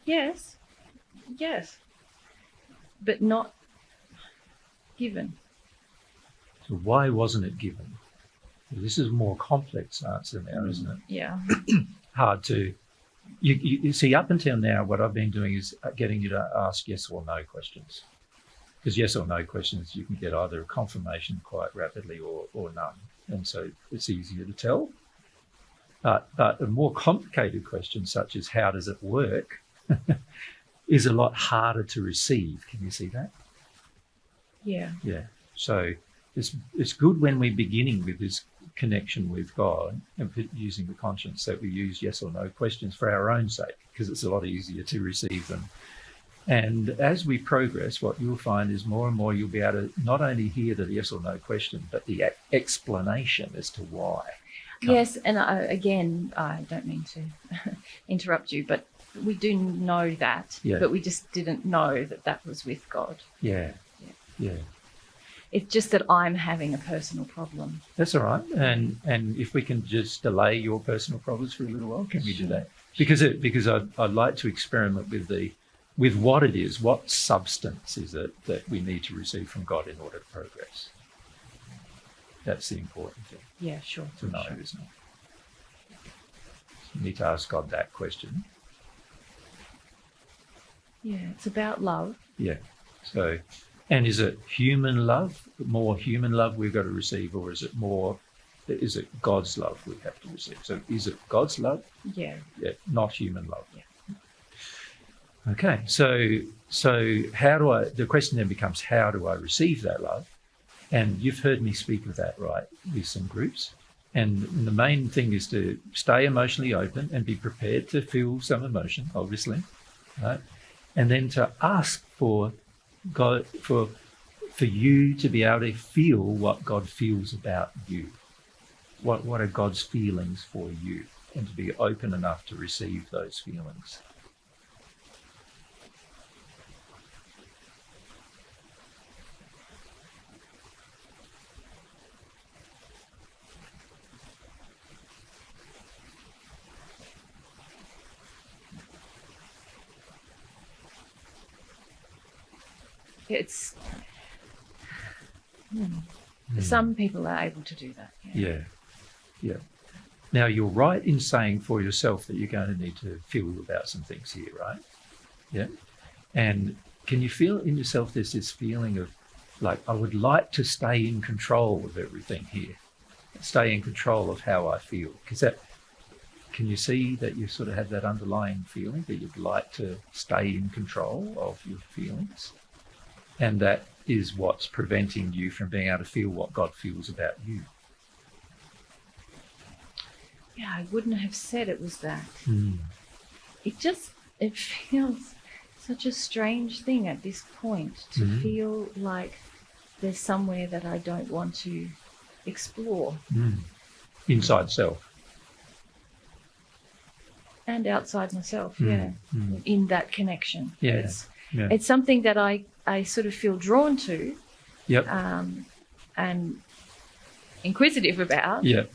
Yes, but not given. So why wasn't it given? Well, this is a more complex answer now, isn't it? Yeah. Hard to You see, up until now, what I've been doing is getting you to ask yes or no questions. Because yes or no questions, you can get either a confirmation quite rapidly or none. And so it's easier to tell. But a more complicated question, such as how does it work, is a lot harder to receive. Can you see that? Yeah. Yeah. So it's good when we're beginning with this connection with God and using the conscience that we use yes or no questions for our own sake, because it's a lot easier to receive them. And as we progress, what you'll find is more and more you'll be able to not only hear the yes or no question, but the explanation as to why. Yes, and I don't mean to interrupt you, but we do know that, but we just didn't know that was with God. Yeah. It's just that I'm having a personal problem. That's all right. And if we can just delay your personal problems for a little while, can we do that? Because I'd like to experiment with what it is, what substance is it that we need to receive from God in order to progress. That's the important thing. Yeah, sure. To know, isn't it? You need to ask God that question. Yeah, it's about love. Yeah. So, and is it human love, more human love we've got to receive, or is it God's love we have to receive? So is it God's love? Yeah. Yeah, not human love. Yeah. Okay, so the question then becomes, how do I receive that love? And you've heard me speak of that, right, with some groups. And the main thing is to stay emotionally open and be prepared to feel some emotion, obviously, right? And then to ask for God, for you to be able to feel what God feels about you. What are God's feelings for you? And to be open enough to receive those feelings. It's some people are able to do that. Yeah. Now you're right in saying for yourself that you're going to need to feel about some things here, right? Yeah. And can you feel in yourself there's this feeling of like, I would like to stay in control of everything here, stay in control of how I feel? Can you see that you sort of have that underlying feeling that you'd like to stay in control of your feelings? And that is what's preventing you from being able to feel what God feels about you. Yeah, I wouldn't have said it was that. It feels such a strange thing at this point to feel like there's somewhere that I don't want to explore. Inside self. And outside myself, in that connection. Yeah. It's something that I sort of feel drawn to. Yep. And inquisitive about. Yep.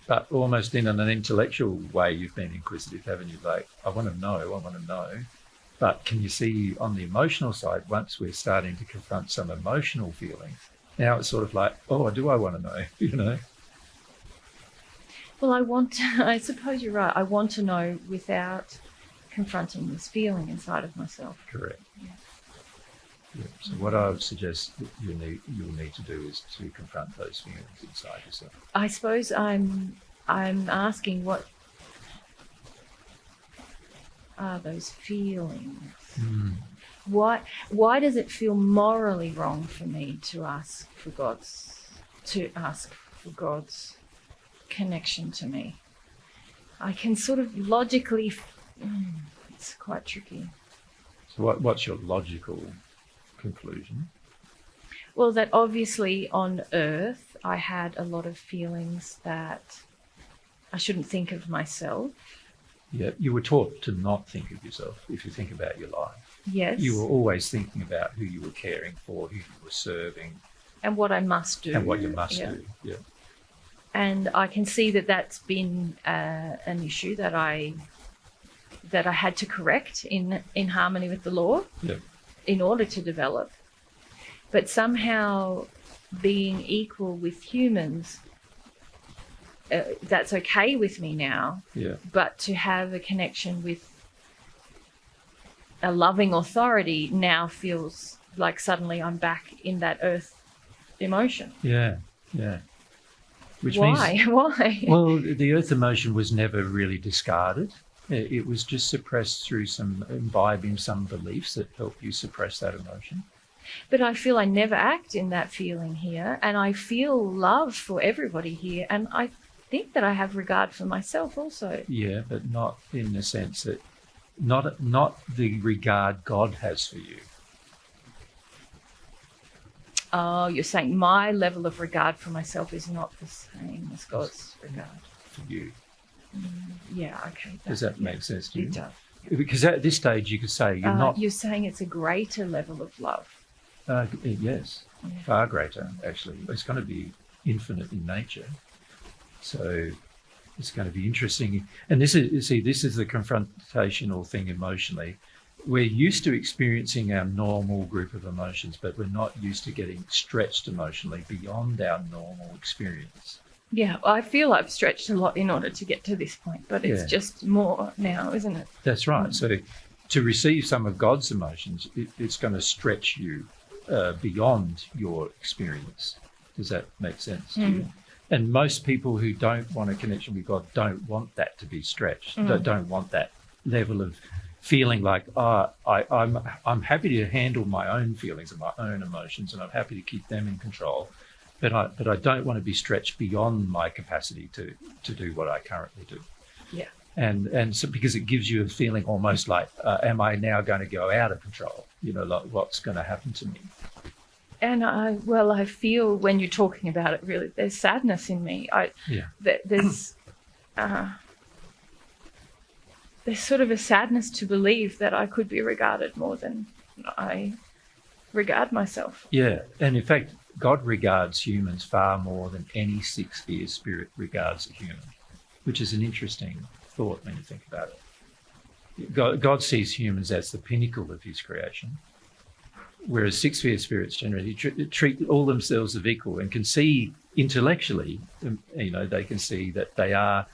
But almost in an intellectual way, you've been inquisitive, haven't you? Like, I want to know. But can you see on the emotional side, once we're starting to confront some emotional feelings, now it's sort of like, oh, do I want to know, you know? Well, I suppose you're right. I want to know without confronting this feeling inside of myself. Correct. Yeah. So what I would suggest that you'll need to do is to confront those feelings inside yourself. I suppose I'm asking, what are those feelings? Why does it feel morally wrong for me to ask for God's connection to me? I can sort of logically. It's quite tricky. So what's your logical conclusion? Well, that obviously on Earth I had a lot of feelings that I shouldn't think of myself. Yeah, you were taught to not think of yourself if you think about your life. Yes. You were always thinking about who you were caring for, who you were serving. And what I must do. And what you must do, yeah. And I can see that that's been an issue that I had to correct in harmony with the law in order to develop. But somehow being equal with humans, that's okay with me now. Yeah. But to have a connection with a loving authority now feels like suddenly I'm back in that earth emotion. Yeah. Yeah. Which Why? means, Why? well, the earth emotion was never really discarded. It was just suppressed through some imbibing some beliefs that help you suppress that emotion. But I feel I never act in that feeling here, and I feel love for everybody here, and I think that I have regard for myself also. Yeah, but not in the sense that not the regard God has for you. Oh, you're saying my level of regard for myself is not the same as God's regard for you. Yeah, okay. Does that make sense to you? It does. Because at this stage you could say you're not. You're saying it's a greater level of love. Yes, Yeah. far greater, actually. It's going to be infinite in nature. So it's going to be interesting. And this is the confrontational thing emotionally. We're used to experiencing our normal group of emotions, but we're not used to getting stretched emotionally beyond our normal experience. Yeah, I feel I've stretched a lot in order to get to this point, but it's just more now, isn't it? That's right. So to receive some of God's emotions, it's going to stretch you beyond your experience. Does that make sense to you? And most people who don't want a connection with God don't want that to be stretched. Don't want that level of feeling like, I'm happy to handle my own feelings and my own emotions, and I'm happy to keep them in control. But I don't want to be stretched beyond my capacity to do what I currently do. Yeah. And so because it gives you a feeling almost like, am I now going to go out of control? Like what's going to happen to me? And I feel when you're talking about it, really, there's sadness in me. There's sort of a sadness to believe that I could be regarded more than I regard myself. Yeah, and in fact, God regards humans far more than any six-sphere spirit regards a human, which is an interesting thought when you think about it. God sees humans as the pinnacle of his creation, whereas six-sphere spirits generally treat all themselves as equal and can see intellectually, they can see that they are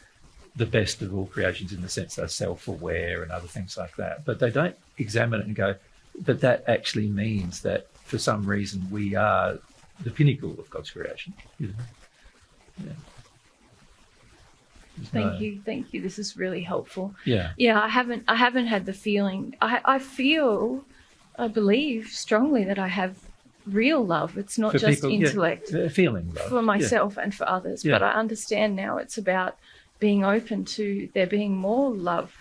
the best of all creations in the sense they're self-aware and other things like that. But they don't examine it and go, but that actually means that for some reason we are the pinnacle of God's creation. Yeah. Thank you. This is really helpful. Yeah. Yeah, I haven't had the feeling. I believe strongly that I have real love. It's not For just people, intellect. Feeling love. For myself and for others. Yeah. But I understand now it's about being open to there being more love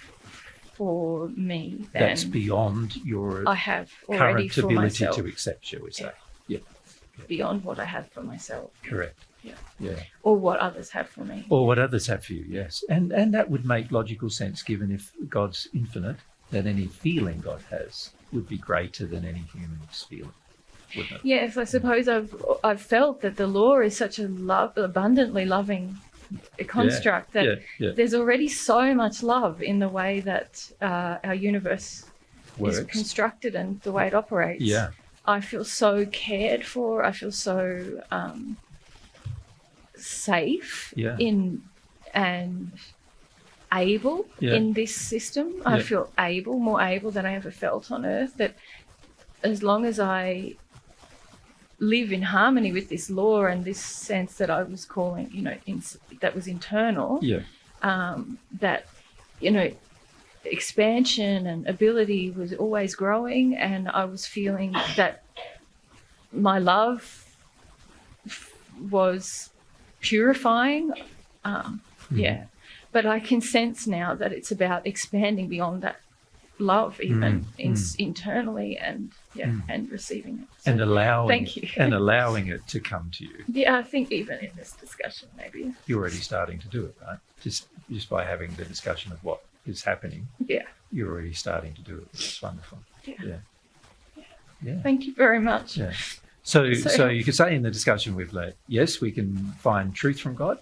for me than that's beyond your I have already current for ability myself. to accept, shall we say. Yeah. Beyond what I have for myself. Correct. Yeah. Or what others have for me. Or what others have for you, yes. And that would make logical sense given if God's infinite, that any feeling God has would be greater than any human's feeling, wouldn't it? Yes, I suppose I've felt that the law is such a abundantly loving construct that there's already so much love in the way that our universe is constructed and the way it operates. Yeah. I feel so cared for. I feel so safe in and able in this system. I feel more able than I ever felt on earth, that as long as I live in harmony with this law and this sense that I was calling, that was internal, that, expansion and ability was always growing, and I was feeling that my love was purifying. But I can sense now that it's about expanding beyond that love, even internally, and and receiving it. So, and allowing thank you. and allowing it to come to you. Yeah, I think even in this discussion, maybe You're already starting to do it, right? Just by having the discussion of what is happening. Yeah. You're already starting to do it. It's wonderful. Yeah. Thank you very much. Yeah. So you could say in the discussion we've led, yes, we can find truth from God,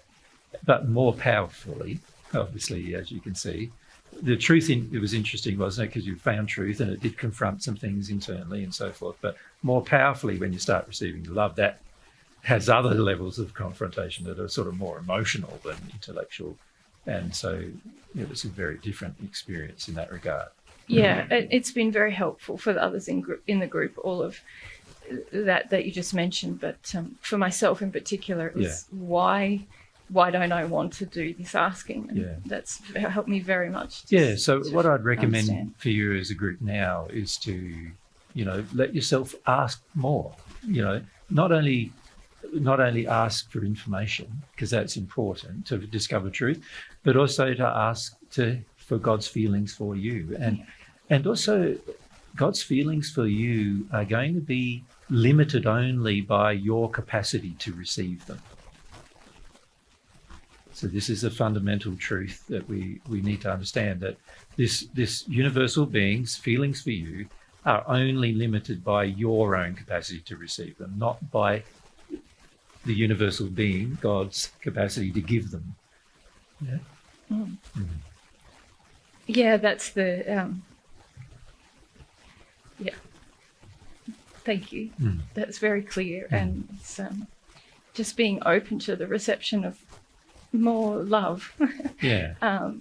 but more powerfully, obviously, as you can see, the truth it was interesting, wasn't it? Because you found truth and it did confront some things internally and so forth, but more powerfully when you start receiving the love, that has other levels of confrontation that are sort of more emotional than intellectual. And so it's a very different experience in that regard. Yeah, it's been very helpful for the others in the group, all of that you just mentioned. But for myself in particular, it was why don't I want to do this asking? And that's helped me very much. So what I'd recommend understand. for you as a group now is to, let yourself ask more. Not only ask for information, because that's important to discover truth, but also to ask for God's feelings for you. And also God's feelings for you are going to be limited only by your capacity to receive them. So this is a fundamental truth that we need to understand, that this universal being's feelings for you are only limited by your own capacity to receive them, not by the universal being, God's capacity to give them. Yeah. Mm. Mm. Yeah, that's the Thank you. That's very clear, and it's just being open to the reception of more love. Now,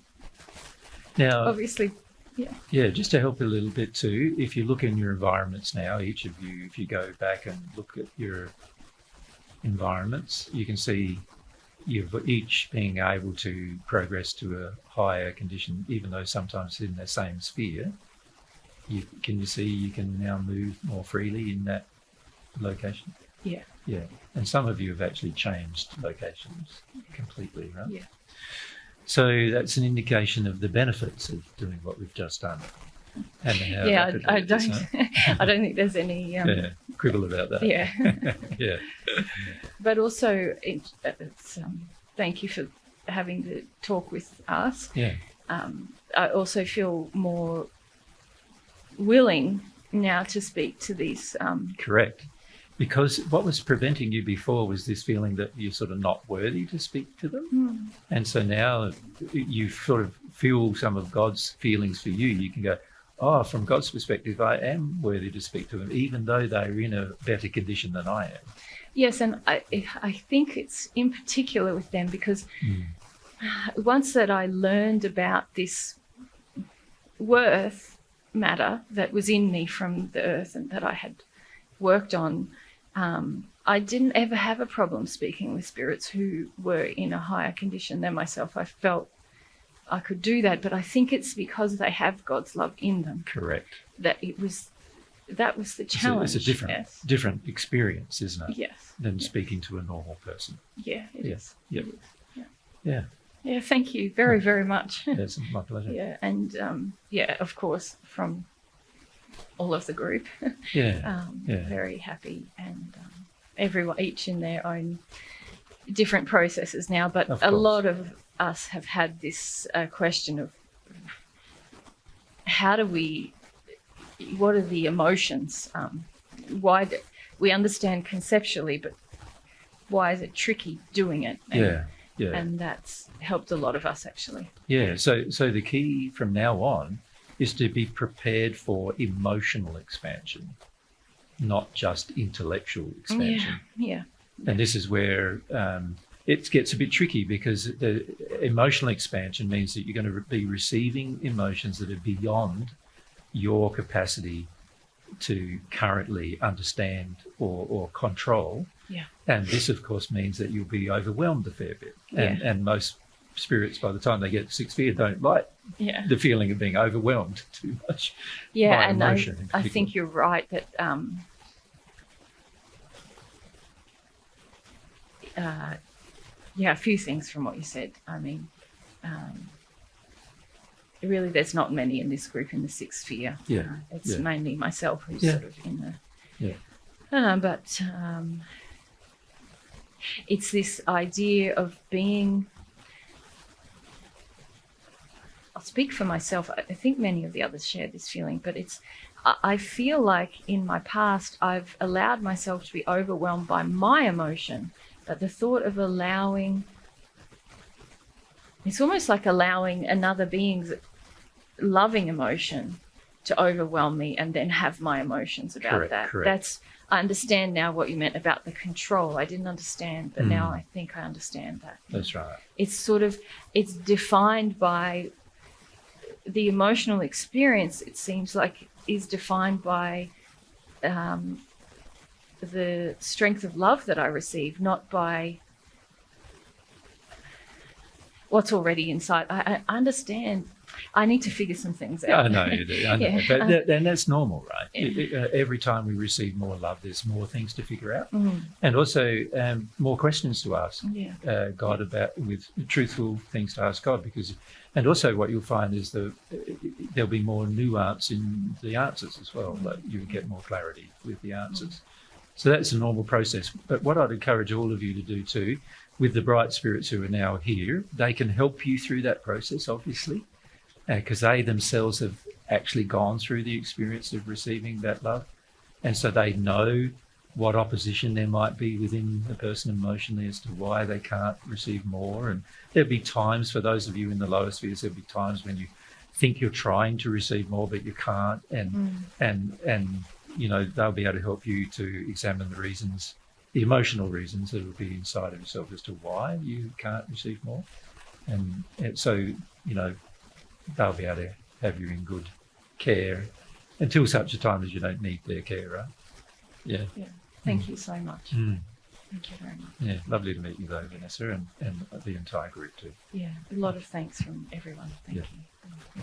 obviously, just to help a little bit too, if you look in your environments now, each of you, if you go back and look at your environments, you can see you've each being able to progress to a higher condition, even though sometimes in the same sphere. You see you can now move more freely in that location? Yeah. And some of you have actually changed locations completely, right? Yeah. So that's an indication of the benefits of doing what we've just done. And how I don't think there's any quibble about that. Yeah. But also, it's, thank you for having the talk with us. I also feel more willing now to speak to these. Correct. Because what was preventing you before was this feeling that you're sort of not worthy to speak to them. And so now you sort of feel some of God's feelings for you. You can go, from God's perspective, I am worthy to speak to them, even though they're in a better condition than I am. Yes, and I think it's in particular with them because once that I learned about this worth matter that was in me from the earth and that I had worked on, I didn't ever have a problem speaking with spirits who were in a higher condition than myself. I felt I could do that, but I think it's because they have God's love in them. Correct. That was the challenge. It's a different experience, isn't it? Yes. Than speaking to a normal person. Yeah, it is. Yep. It is. Yeah. Yeah, thank you very, very much. It's my pleasure. Yeah, and of course, from all of the group. Very happy, and everyone, each in their own different processes now. But a lot of us have had this question of what are the emotions? We understand conceptually, but why is it tricky doing it? And that's helped a lot of us, actually. So the key from now on is to be prepared for emotional expansion, not just intellectual expansion. And this is where it gets a bit tricky, because the emotional expansion means that you're going to be receiving emotions that are beyond your capacity to currently understand or control. And this, of course, means that you'll be overwhelmed a fair bit. And most spirits, by the time they get to sixth sphere, don't like the feeling of being overwhelmed too much by emotion. I think you're right that a few things from what you said. I mean, really, there's not many in this group in the sixth sphere. It's mainly myself who's sort of in the... it's this idea of being... I'll speak for myself. I think many of the others share this feeling, but I feel like in my past I've allowed myself to be overwhelmed by my emotion, but the thought of it's almost like allowing another being's loving emotion to overwhelm me and then have my emotions about Correct, that. correct. I understand now what you meant about the control. I didn't understand, but now I think I understand that. That's right. It's defined by the emotional experience. It seems like is defined by the strength of love that I receive, not by what's already inside. I understand. I need to figure some things out. I know you do. I know. Yeah. But and that's normal, right? Yeah. Every time we receive more love, there's more things to figure out, Mm. and also more questions to ask Yeah. God about, with truthful things to ask God, and also what you'll find is there'll be more nuance in the answers as well. Like you get more clarity with the answers. So that's a normal process. But what I'd encourage all of you to do too, with the bright spirits who are now here, they can help you through that process, obviously, because they themselves have actually gone through the experience of receiving that love. And so they know what opposition there might be within the person emotionally as to why they can't receive more. And there'll be times, for those of you in the lower spheres, there'll be times when you think you're trying to receive more, but you can't. And you know, they'll be able to help you to examine the reasons, the emotional reasons that will be inside of yourself as to why you can't receive more. And so, you know, they'll be able to have you in good care until such a time as you don't need their care, right? Yeah. Yeah. Thank you so much. Mm. Thank you very much. Yeah, lovely to meet you though, Vanessa, and the entire group too. Yeah, a lot of thanks from everyone. Thank Yeah. you.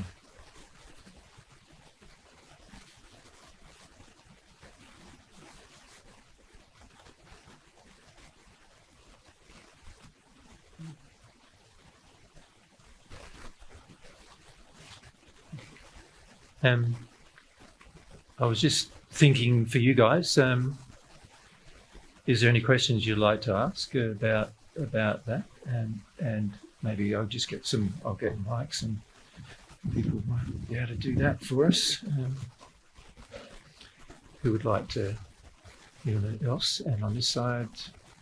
I was just thinking for you guys, is there any questions you'd like to ask about that? And maybe I'll get mics and people might be able to do that for us. Who would like to, anyone else? And on this side,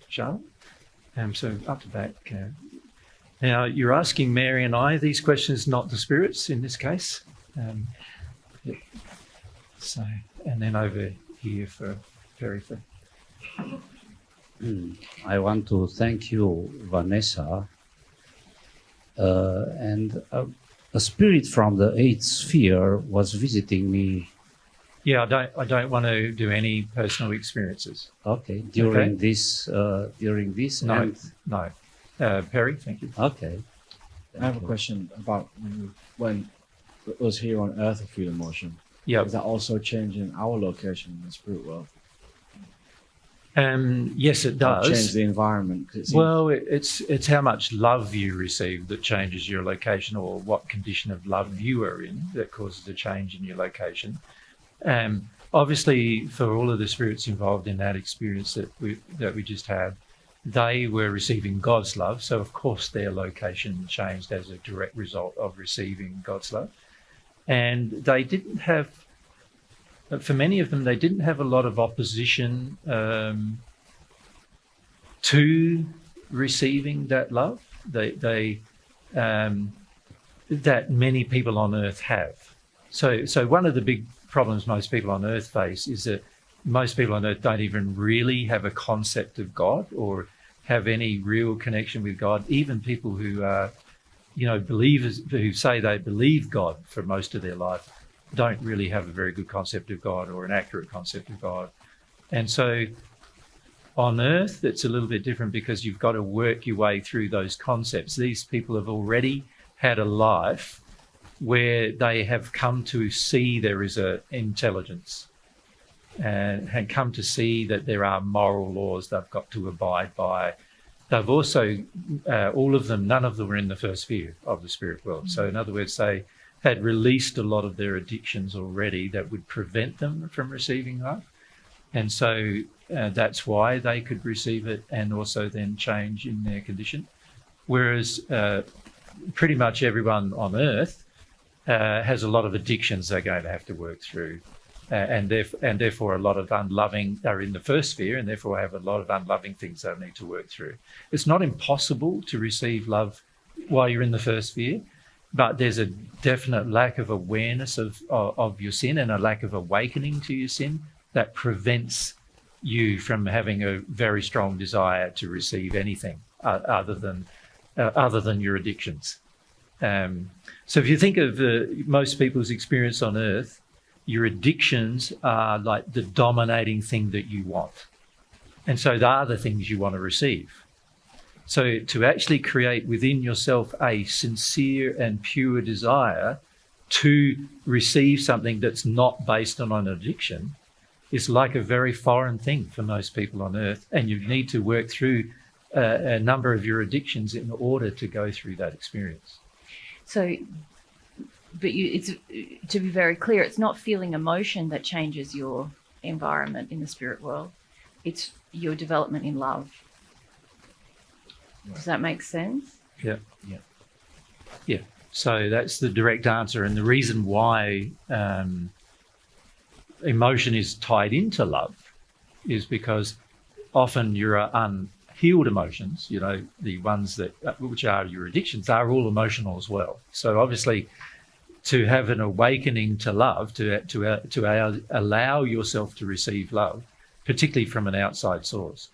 Charlotte. So up to back. Now you're asking Mary and I these questions, not the spirits in this case. Yep. So, and then over here for Perry. I want to thank you, Vanessa, and a spirit from the eighth sphere was visiting me. Yeah, I don't want to do any personal experiences. Okay, during Okay. this, No, and, no. Perry, thank you. okay. I have a question about when us here on Earth feel emotion. Yeah. Is that also changing our location in the spirit world? Yes, it Or change does. the environment? 'Cause it seems- Well, it's how much love you receive that changes your location, or what condition of love you are in that causes a change in your location. Obviously, for all of the spirits involved in that experience that we just had, they were receiving God's love. So, of course, their location changed as a direct result of receiving God's love. And they didn't have, for many of them, they didn't have a lot of opposition to receiving that love that many people on Earth have. So one of the big problems most people on Earth face is that most people on Earth don't even really have a concept of God or have any real connection with God. Even people who are, believers, who say they believe God for most of their life, don't really have a very good concept of God or an accurate concept of God. And so on Earth, it's a little bit different because you've got to work your way through those concepts. These people have already had a life where they have come to see there is an intelligence and had come to see that there are moral laws they've got to abide by. They've also, all of them, none of them were in the first sphere of the spirit world. So in other words, they had released a lot of their addictions already that would prevent them from receiving love. And so that's why they could receive it and also then change in their condition. Whereas pretty much everyone on Earth has a lot of addictions they're going to have to work through. And therefore a lot of unloving are in the first sphere, and therefore have a lot of unloving things they need to work through. It's not impossible to receive love while you're in the first sphere, but there's a definite lack of awareness of your sin and a lack of awakening to your sin that prevents you from having a very strong desire to receive anything other than your addictions. So if you think of most people's experience on earth, your addictions are like the dominating thing that you want. And so they are the things you want to receive. So to actually create within yourself a sincere and pure desire to receive something that's not based on an addiction is like a very foreign thing for most people on earth. And you need to work through a number of your addictions in order to go through that experience. So, but it's, to be very clear, it's not feeling emotion that changes your environment in the spirit world. It's your development in love. Does that make sense? Yeah. So that's the direct answer. And the reason why emotion is tied into love is because often your unhealed emotions, the ones which are your addictions, are all emotional as well. So obviously, to have an awakening to love, to allow yourself to receive love, particularly from an outside source,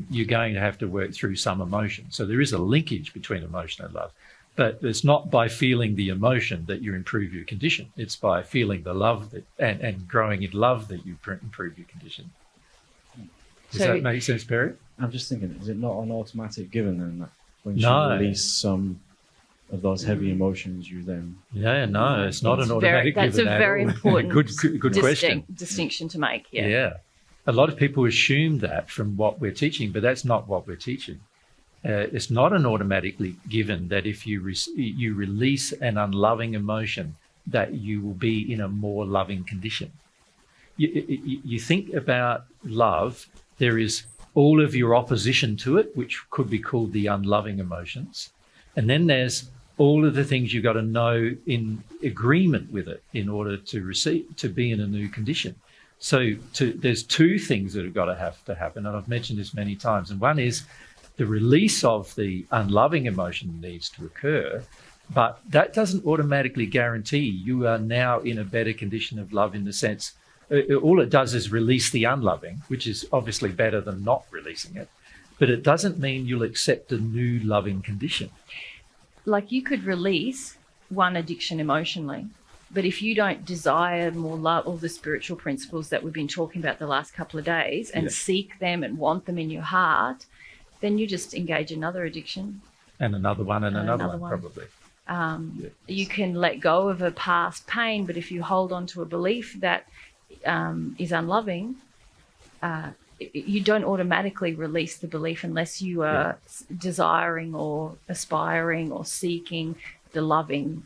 you're going to have to work through some emotion. So there is a linkage between emotion and love, but it's not by feeling the emotion that you improve your condition. It's by feeling the love and growing in love that you improve your condition. Does that make sense, Perry? I'm just thinking, is it not an automatic given then that when you No. release some of those heavy emotions, you then... Yeah, no, it's not an automatic That's given a at very all. important good question. distinction to make. Yeah. A lot of people assume that from what we're teaching, but that's not what we're teaching. It's not an automatically given that if you release an unloving emotion, that you will be in a more loving condition. You think about love, there is all of your opposition to it, which could be called the unloving emotions. And then there's all of the things you've got to know in agreement with it in order to be in a new condition. So there's two things that have got to happen, and I've mentioned this many times. And one is the release of the unloving emotion needs to occur, but that doesn't automatically guarantee you are now in a better condition of love in the sense, all it does is release the unloving, which is obviously better than not releasing it, but it doesn't mean you'll accept a new loving condition. Like you could release one addiction emotionally, but if you don't desire more love, all the spiritual principles that we've been talking about the last couple of days, and seek them and want them in your heart, then you just engage another addiction. And another one and another one, probably. You can let go of a past pain, but if you hold on to a belief that is unloving, you don't automatically release the belief unless you are desiring or aspiring or seeking the loving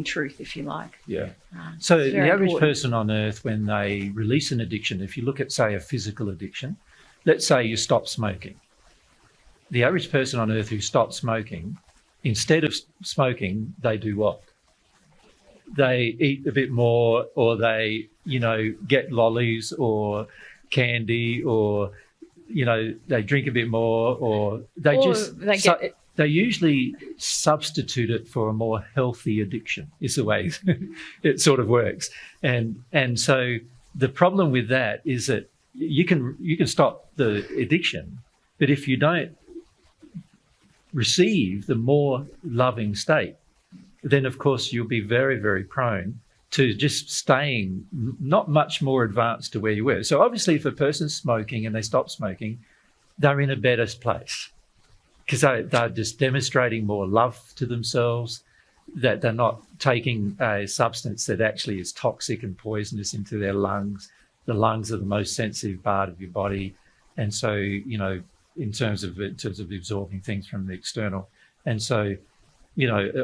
truth, if you like. Yeah. So the average person on earth, when they release an addiction, if you look at, say, a physical addiction, let's say you stop smoking. The average person on earth who stops smoking, instead of smoking, they do what? They eat a bit more, or they, get lollies or candy, or, they drink a bit more, or they usually substitute it for a more healthy addiction, is the way it sort of works. And so the problem with that is that you can stop the addiction, but if you don't receive the more loving state, then of course you'll be very, very prone to just staying not much more advanced to where you were. So obviously if a person's smoking and they stop smoking, they're in a better place because they're just demonstrating more love to themselves, that they're not taking a substance that actually is toxic and poisonous into their lungs. The lungs are the most sensitive part of your body. And so, in terms of absorbing things from the external. And so,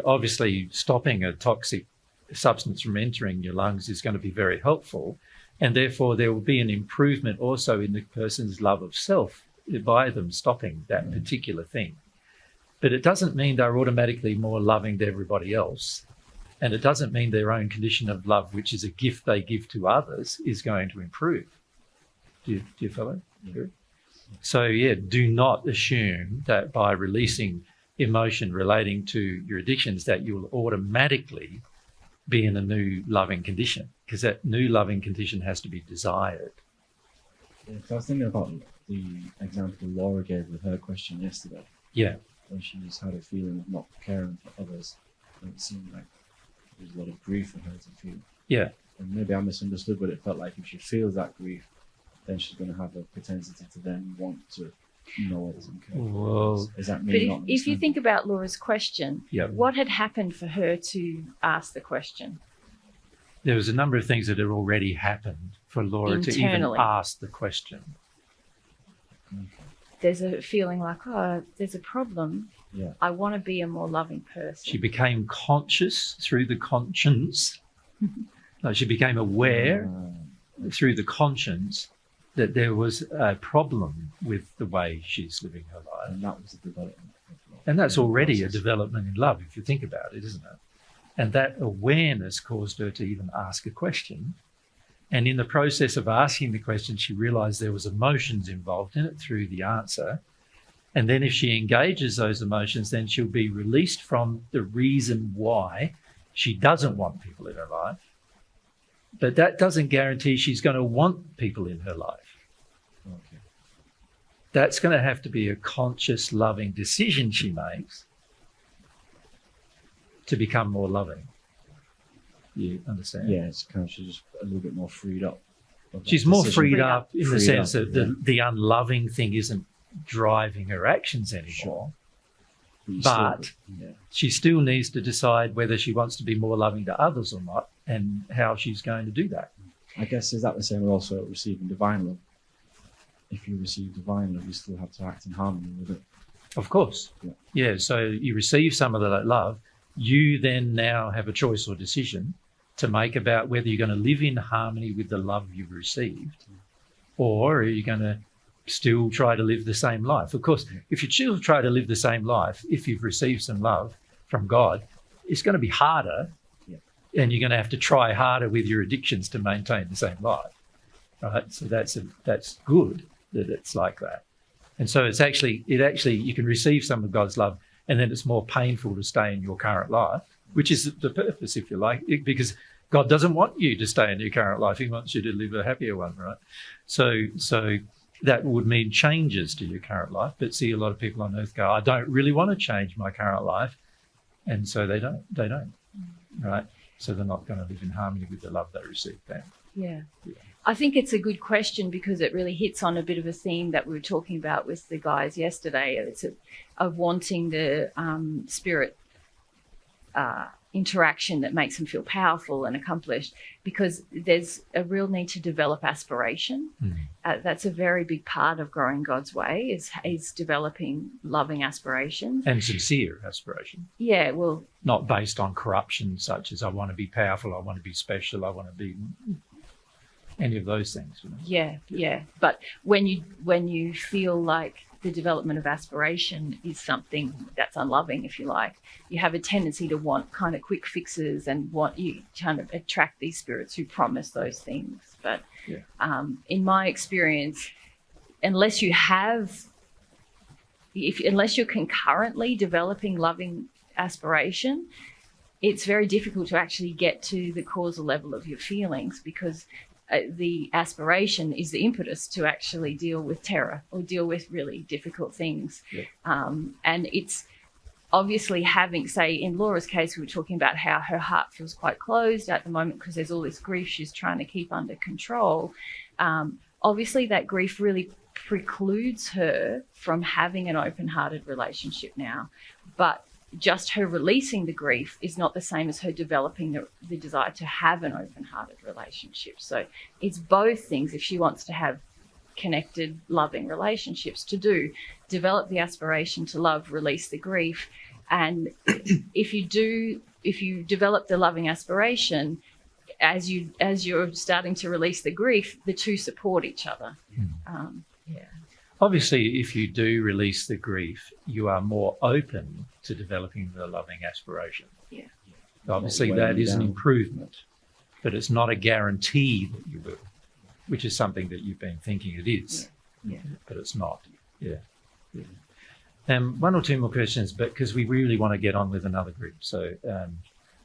obviously stopping a toxic substance from entering your lungs is going to be very helpful. And therefore there will be an improvement also in the person's love of self by them stopping that particular thing. But it doesn't mean they're automatically more loving to everybody else. And it doesn't mean their own condition of love, which is a gift they give to others, is going to improve. Do you follow? Yeah. So, do not assume that by releasing emotion relating to your addictions, that you'll automatically be in a new loving condition, because that new loving condition has to be desired. Yeah, 'cause I was thinking about the example Laura gave with her question yesterday, Yeah, when she just had a feeling of not caring for others, and it seemed like there was a lot of grief for her to feel. yeah. And maybe I misunderstood, but it felt like if she feels that grief, then she's going to have a propensity to then want to know others and care. Well, Is that But me not if you understanding? think about Laura's question, yeah. what had happened for her to ask the question? There was a number of things that had already happened for Laura to even Internally. ask the question. There's a feeling like, oh, there's a problem. Yeah. I want to be a more loving person. She became conscious through the conscience. No, she became aware through the conscience that there was a problem with the way she's living her life. And that was the development. And that's already a process. development in love, if you think about it, isn't it? And that awareness caused her to even ask a question. And in the process of asking the question, she realized there was emotions involved in it through the answer. And then if she engages those emotions, then she'll be released from the reason why she doesn't want people in her life. But that doesn't guarantee she's going to want people in her life. Okay. That's going to have to be a conscious, loving decision she makes to become more loving. You understand? Yeah, it's kind of, she's just a little bit more freed up. of that She's more decision. freed Freed up in the Freed sense up, that the unloving thing isn't driving her actions anymore. Sure. You But still, yeah. she still needs to decide whether she wants to be more loving to others or not, and how she's going to do that. I guess, is that the same with also receiving divine love? If you receive divine love, you still have to act in harmony with it. Of course. Yeah. Yeah, so you receive some of that love, you then now have a choice or decision to make about whether you're going to live in harmony with the love you've received, or are you going to still try to live the same life. Of course, if you still try to live the same life, if you've received some love from God, it's going to be harder, and you're going to have to try harder with your addictions to maintain the same life, right? So that's good that it's like that. And so it actually you can receive some of God's love, and then it's more painful to stay in your current life, which is the purpose, if you like, because God doesn't want you to stay in your current life. He wants you to live a happier one, right? So that would mean changes to your current life. But see, a lot of people on earth go, I don't really want to change my current life. And so they don't, right? So they're not going to live in harmony with the love they received then. Yeah. I think it's a good question because it really hits on a bit of a theme that we were talking about with the guys yesterday. It's of wanting the spirit interaction that makes them feel powerful and accomplished, because there's a real need to develop aspiration. That's a very big part of growing God's way, is developing loving aspirations. And sincere aspiration. Yeah, well, not based on corruption, such as I want to be powerful, I want to be special, I want to be any of those things. You know? Yeah. But when you feel like the development of aspiration is something that's unloving, if you like, you have a tendency to want kind of quick fixes and want you kind of attract these spirits who promise those things. But in my experience, unless you're concurrently developing loving aspiration, it's very difficult to actually get to the causal level of your feelings, because the aspiration is the impetus to actually deal with terror or deal with really difficult things. And it's obviously having, say, in Laura's case, we were talking about how her heart feels quite closed at the moment because there's all this grief she's trying to keep under control. Obviously, that grief really precludes her from having an open-hearted relationship now. But just her releasing the grief is not the same as her developing the desire to have an open-hearted relationship. So it's both things if she wants to have connected, loving relationships to develop the aspiration to love, release the grief. And if you develop the loving aspiration, as you're starting to release the grief, the two support each other. Obviously, if you do release the grief, you are more open to developing the loving aspiration. Yeah. Obviously, that is an improvement, but it's not a guarantee that you will, which is something that you've been thinking it is. Yeah. But it's not. Yeah. One or two more questions, but because we really want to get on with another group. So,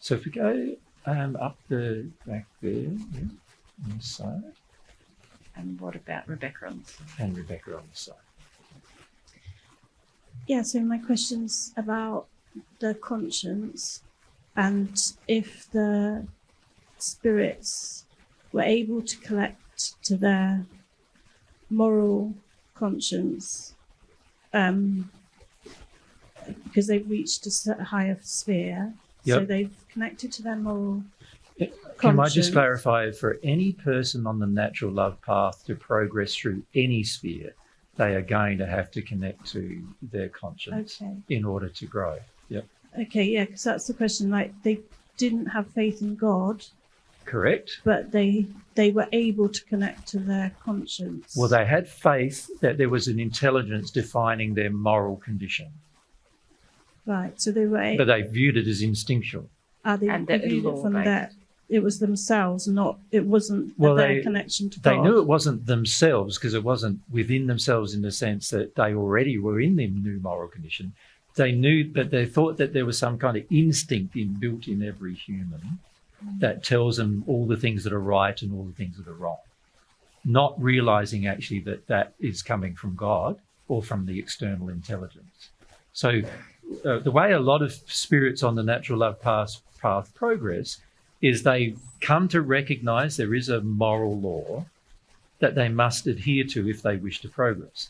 so if we go up the back there, yeah, on the side, And what about Rebecca on this? and Rebecca on the side. Yeah, so my question's about the conscience, and if the spirits were able to collect to their moral conscience, because they've reached a higher sphere, so Yep. they've connected to their moral Can I just conscience. clarify, for any person on the natural love path to progress through any sphere, they are going to have to connect to their conscience Okay. in order to grow. Yep. Okay, yeah, because that's the question. Like, they didn't have faith in God, Correct. but they were able to connect to their conscience. Well, they had faith that there was an intelligence defining their moral condition, Right, so they were but they viewed it as instinctual. they And that viewed it from law-based. that. It was themselves, not it wasn't Well, their they- connection to They God. knew it wasn't themselves because it wasn't within themselves in the sense that they already were in their new moral condition. They knew, but they thought that there was some kind of instinct built in every human that tells them all the things that are right and all the things that are wrong, not realizing actually that that is coming from God or from the external intelligence. So the way a lot of spirits on the natural love path progress is they come to recognize there is a moral law that they must adhere to if they wish to progress.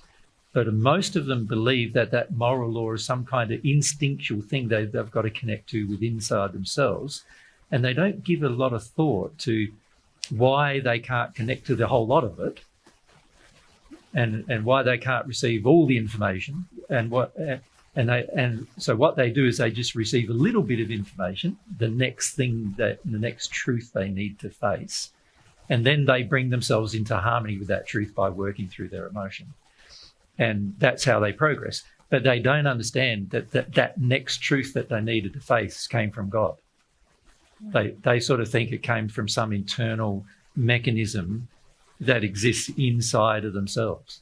But most of them believe that that moral law is some kind of instinctual thing they've got to connect to within inside themselves. And they don't give a lot of thought to why they can't connect to the whole lot of it, and why they can't receive all the information, and so what they do is they just receive a little bit of information, the next truth they need to face, and then they bring themselves into harmony with that truth by working through their emotion. And that's how they progress. But they don't understand that next truth that they needed to face came from God. They sort of think it came from some internal mechanism that exists inside of themselves.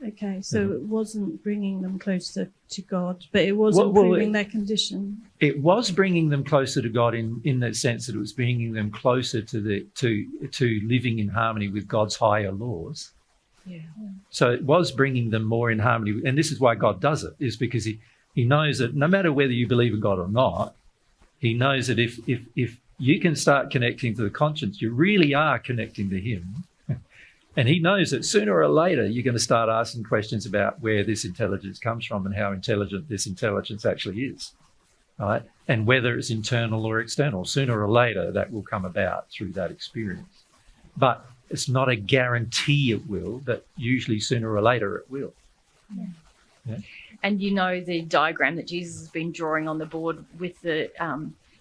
Okay, so it wasn't bringing them closer to God, but it was Well, improving their condition. It was bringing them closer to God in the sense that it was bringing them closer to living in harmony with God's higher laws. Yeah. So it was bringing them more in harmony. And this is why God does it, is because he knows that no matter whether you believe in God or not, he knows that if you can start connecting to the conscience, you really are connecting to him. And he knows that sooner or later, you're going to start asking questions about where this intelligence comes from and how intelligent this intelligence actually is, right? And whether it's internal or external. Sooner or later, that will come about through that experience. But it's not a guarantee it will, but usually sooner or later it will. And you know the diagram that Jesus has been drawing on the board with the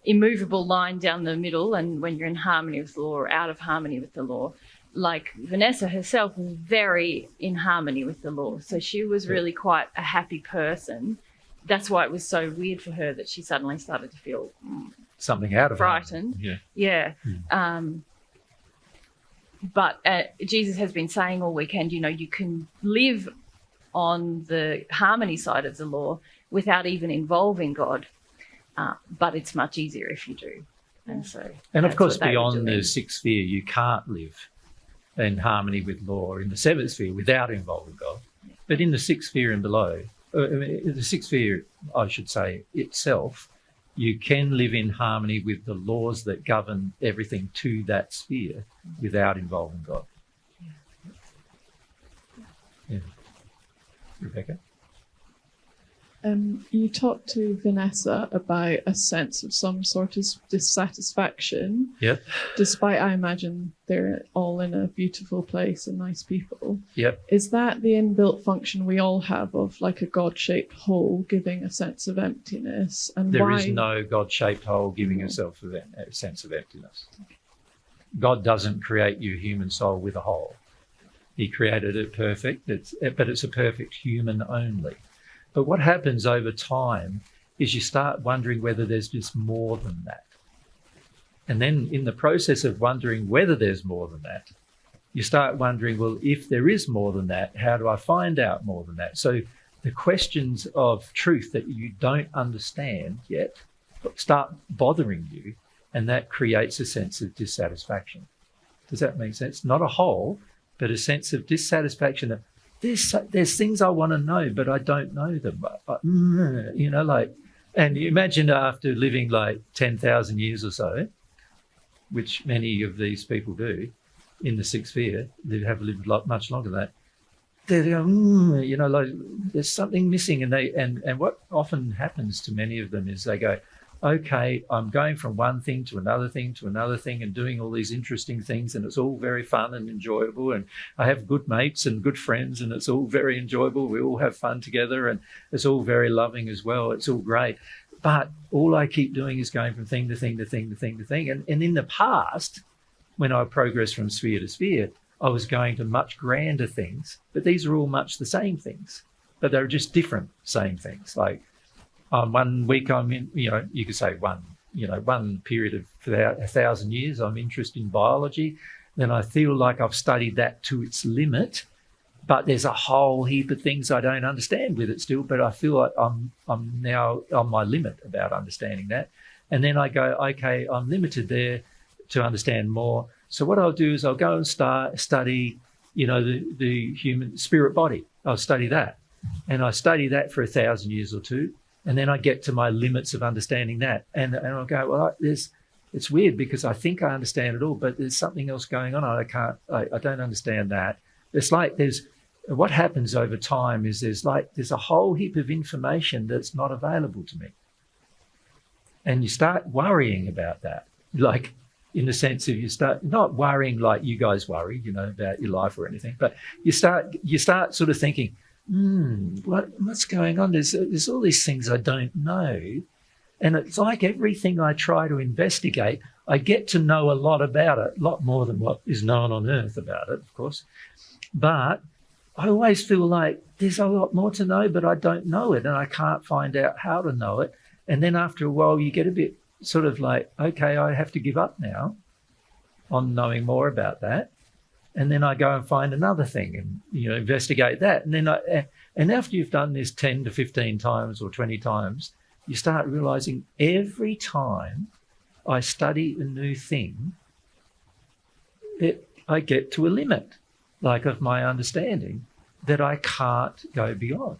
immovable line down the middle, and when you're in harmony with the law or out of harmony with the law. Like Vanessa herself was very in harmony with the law. So she was really quite a happy person. That's why it was so weird for her that she suddenly started to feel Something out of frightened. harmony. Yeah. But Jesus has been saying all weekend, you can live on the harmony side of the law without even involving God. But it's much easier if you do. And so, And of that's course, what they were beyond the doing. sixth sphere, you can't live in harmony with law in the seventh sphere without involving God. But in the sixth sphere and below, the sixth sphere, I should say, itself, you can live in harmony with the laws that govern everything to that sphere without involving God. Yeah. Rebecca? You talked to Vanessa about a sense of some sort of dissatisfaction. Yep. Despite, I imagine, they're all in a beautiful place and nice people. Yep. Is that the inbuilt function we all have of like a God-shaped hole giving a sense of emptiness? And There why? is no God-shaped hole giving itself a sense of emptiness. God doesn't create your human soul with a hole. He created it perfect, but it's a perfect human only. But what happens over time is you start wondering whether there's just more than that. And then in the process of wondering whether there's more than that, you start wondering, well, if there is more than that, how do I find out more than that? So the questions of truth that you don't understand yet start bothering you, and that creates a sense of dissatisfaction. Does that make sense? Not a hole, but a sense of dissatisfaction that there's things I want to know, but I don't know them. You know, like, and you imagine after living like 10,000 years or so, which many of these people do in the sixth sphere, they have lived much longer than that. They go, you know, like there's something missing, and what often happens to many of them is they go, okay, I'm going from one thing to another thing to another thing and doing all these interesting things, and it's all very fun and enjoyable, and I have good mates and good friends, and it's all very enjoyable. We all have fun together, and it's all very loving as well. It's all great. But all I keep doing is going from thing to thing to thing to thing to thing. And in the past, when I progressed from sphere to sphere, I was going to much grander things, but these are all much the same things, but they're just different same things. Like, 1 week I'm in, you know, you could say one period of 1,000 years, I'm interested in biology. Then I feel like I've studied that to its limit, but there's a whole heap of things I don't understand with it still, but I feel like I'm now on my limit about understanding that. And then I go, okay, I'm limited there to understand more. So what I'll do is I'll go and study, you know, the human spirit body. I'll study that. And I study that for 1,000 years or two. And then I get to my limits of understanding that. And I'll go, well, it's weird because I think I understand it all, but there's something else going on. I don't understand that. It's like what happens over time is there's a whole heap of information that's not available to me. And you start worrying about that. Like, in the sense of you start not worrying like you guys worry, you know, about your life or anything, but you start sort of thinking, what's going on? There's all these things I don't know. And it's like everything I try to investigate, I get to know a lot about it, a lot more than what is known on Earth about it, of course. But I always feel like there's a lot more to know, but I don't know it, and I can't find out how to know it. And then after a while, you get a bit sort of like, okay, I have to give up now on knowing more about that. And then I go and find another thing and, you know, investigate that. And then and after you've done this 10 to 15 times or 20 times, you start realizing every time I study a new thing, I get to a limit, like of my understanding, that I can't go beyond.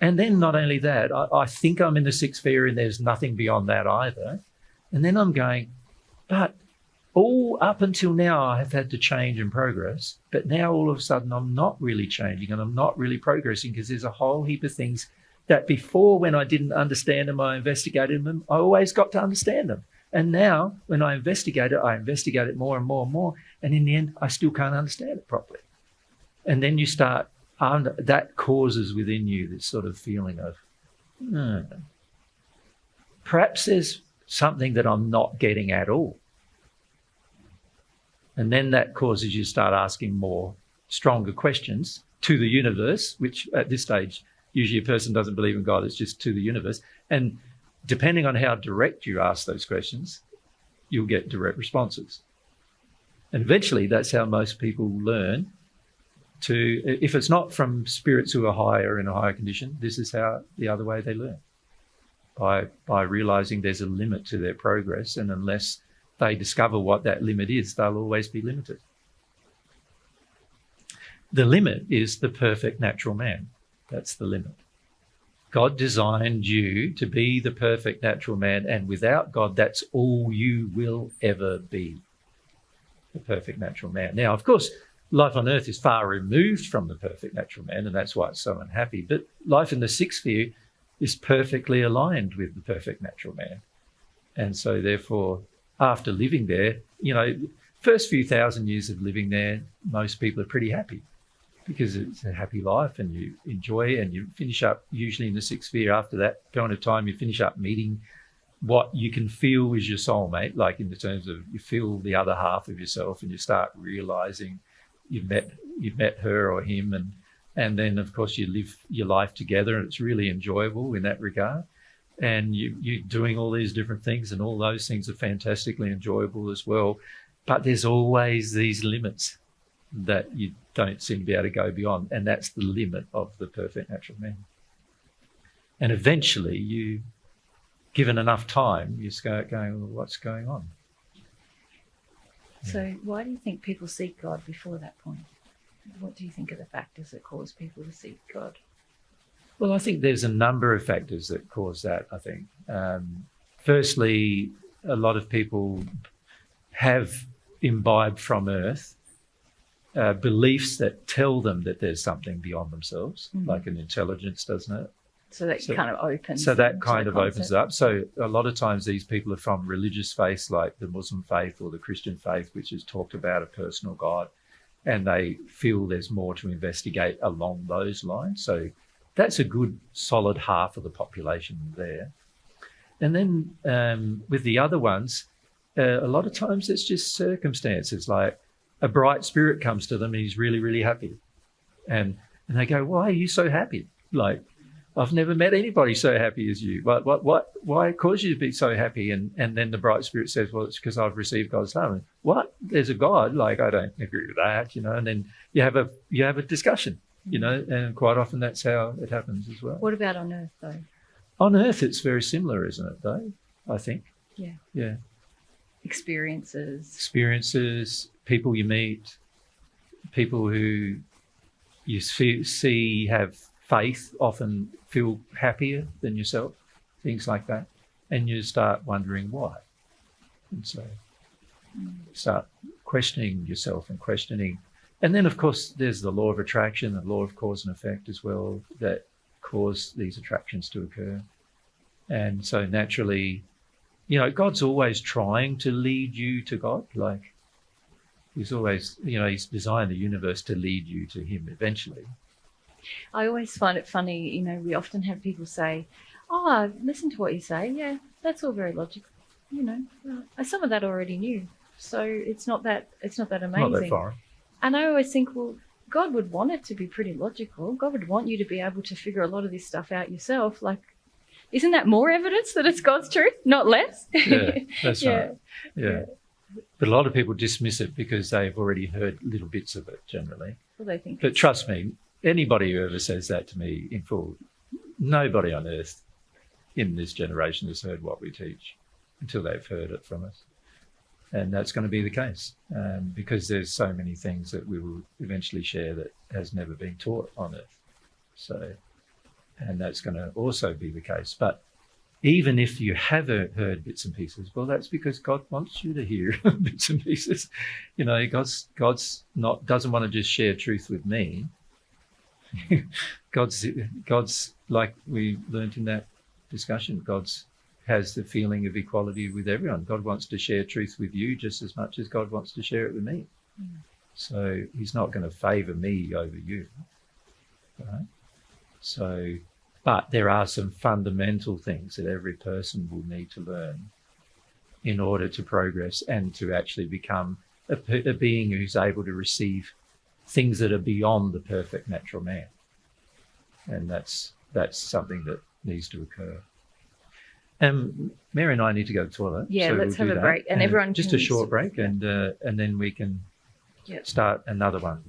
And then not only that, I think I'm in the sixth sphere and there's nothing beyond that either. And then I'm going, but all up until now I have had to change and progress, but now all of a sudden I'm not really changing and I'm not really progressing because there's a whole heap of things that before, when I didn't understand them, I investigated them, I always got to understand them. And now when I investigate it more and more and more, and in the end I still can't understand it properly. And then you start, that causes within you this sort of feeling of, perhaps there's something that I'm not getting at all. And then that causes you to start asking more stronger questions to the universe, which at this stage, usually a person doesn't believe in God, it's just to the universe. And depending on how direct you ask those questions, you'll get direct responses. And eventually that's how most people learn to, if it's not from spirits who are higher in a higher condition, this is how the other way they learn, by realizing there's a limit to their progress, and unless they discover what that limit is, they'll always be limited. The limit is the perfect natural man. That's the limit. God designed you to be the perfect natural man, and without God, that's all you will ever be, the perfect natural man. Now, of course, life on earth is far removed from the perfect natural man, and that's why it's so unhappy. But life in the sixth sphere is perfectly aligned with the perfect natural man. And so therefore, after living there, you know, first few thousand years of living there, most people are pretty happy because it's a happy life and you enjoy, and you finish up usually in the sixth sphere. After that point of time, you finish up meeting what you can feel is your soulmate, like in the terms of you feel the other half of yourself, and you start realizing you've met her or him, and then of course you live your life together, and it's really enjoyable in that regard. And you're doing all these different things, and all those things are fantastically enjoyable as well. But there's always these limits. that you don't seem to be able to go beyond, and that's the limit of the perfect natural man. And eventually, you, given enough time, you start going, well, what's going on? So why do you think people seek God before that point? What do you think are the factors that cause people to seek God? Well, I think there's a number of factors that cause that, I think. Firstly, a lot of people have imbibed from earth beliefs that tell them that there's something beyond themselves, like an intelligence, doesn't it? So that kind of opens. So that kind of opens it up. So a lot of times these people are from religious faiths like the Muslim faith or the Christian faith, which has talked about a personal God, and they feel there's more to investigate along those lines. So that's a good solid half of the population there. And then with the other ones, a lot of times it's just circumstances, like a bright spirit comes to them and he's really, really happy. And they go, why are you so happy? Like, I've never met anybody so happy as you. Why cause you to be so happy? And then the bright spirit says, well, it's because I've received God's love. And, what? There's a God? Like, I don't agree with that, and then you have a discussion, and quite often that's how it happens as well. What about on earth, though? On earth, it's very similar, isn't it, though? I think. Yeah. Yeah. Experiences, people you meet, people who you see have faith often feel happier than yourself, things like that. And you start wondering why. And so start questioning yourself and questioning. And then, of course, there's the law of attraction, the law of cause and effect as well, that cause these attractions to occur. And so naturally, God's always trying to lead you to God. Like, he's always, he's designed the universe to lead you to him eventually. I always find it funny, we often have people say, oh, listen to what you say. Yeah, that's all very logical. Some of that I already knew. So it's not that amazing. Not that far. And I always think, well, God would want it to be pretty logical. God would want you to be able to figure a lot of this stuff out yourself. Like, isn't that more evidence that it's God's truth, not less? Yeah, that's right. Yeah. But a lot of people dismiss it because they've already heard little bits of it generally. Well, they think. But trust me, anybody who ever says that to me in full, nobody on earth in this generation has heard what we teach until they've heard it from us. And that's going to be the case because there's so many things that we will eventually share that has never been taught on earth. So, and that's going to also be the case. But even if you have heard bits and pieces, well, that's because God wants you to hear bits and pieces. God's doesn't want to just share truth with me. God's like we learned in that discussion, God's has the feeling of equality with everyone. God wants to share truth with you just as much as God wants to share it with me. So he's not going to favour me over you. Right? So, but there are some fundamental things that every person will need to learn in order to progress and to actually become a being who's able to receive things that are beyond the perfect natural man. And that's something that needs to occur. Mary and I need to go to the toilet. Yeah, so let's we'll have a that. break. And everyone just can a short break, and then we can start another one.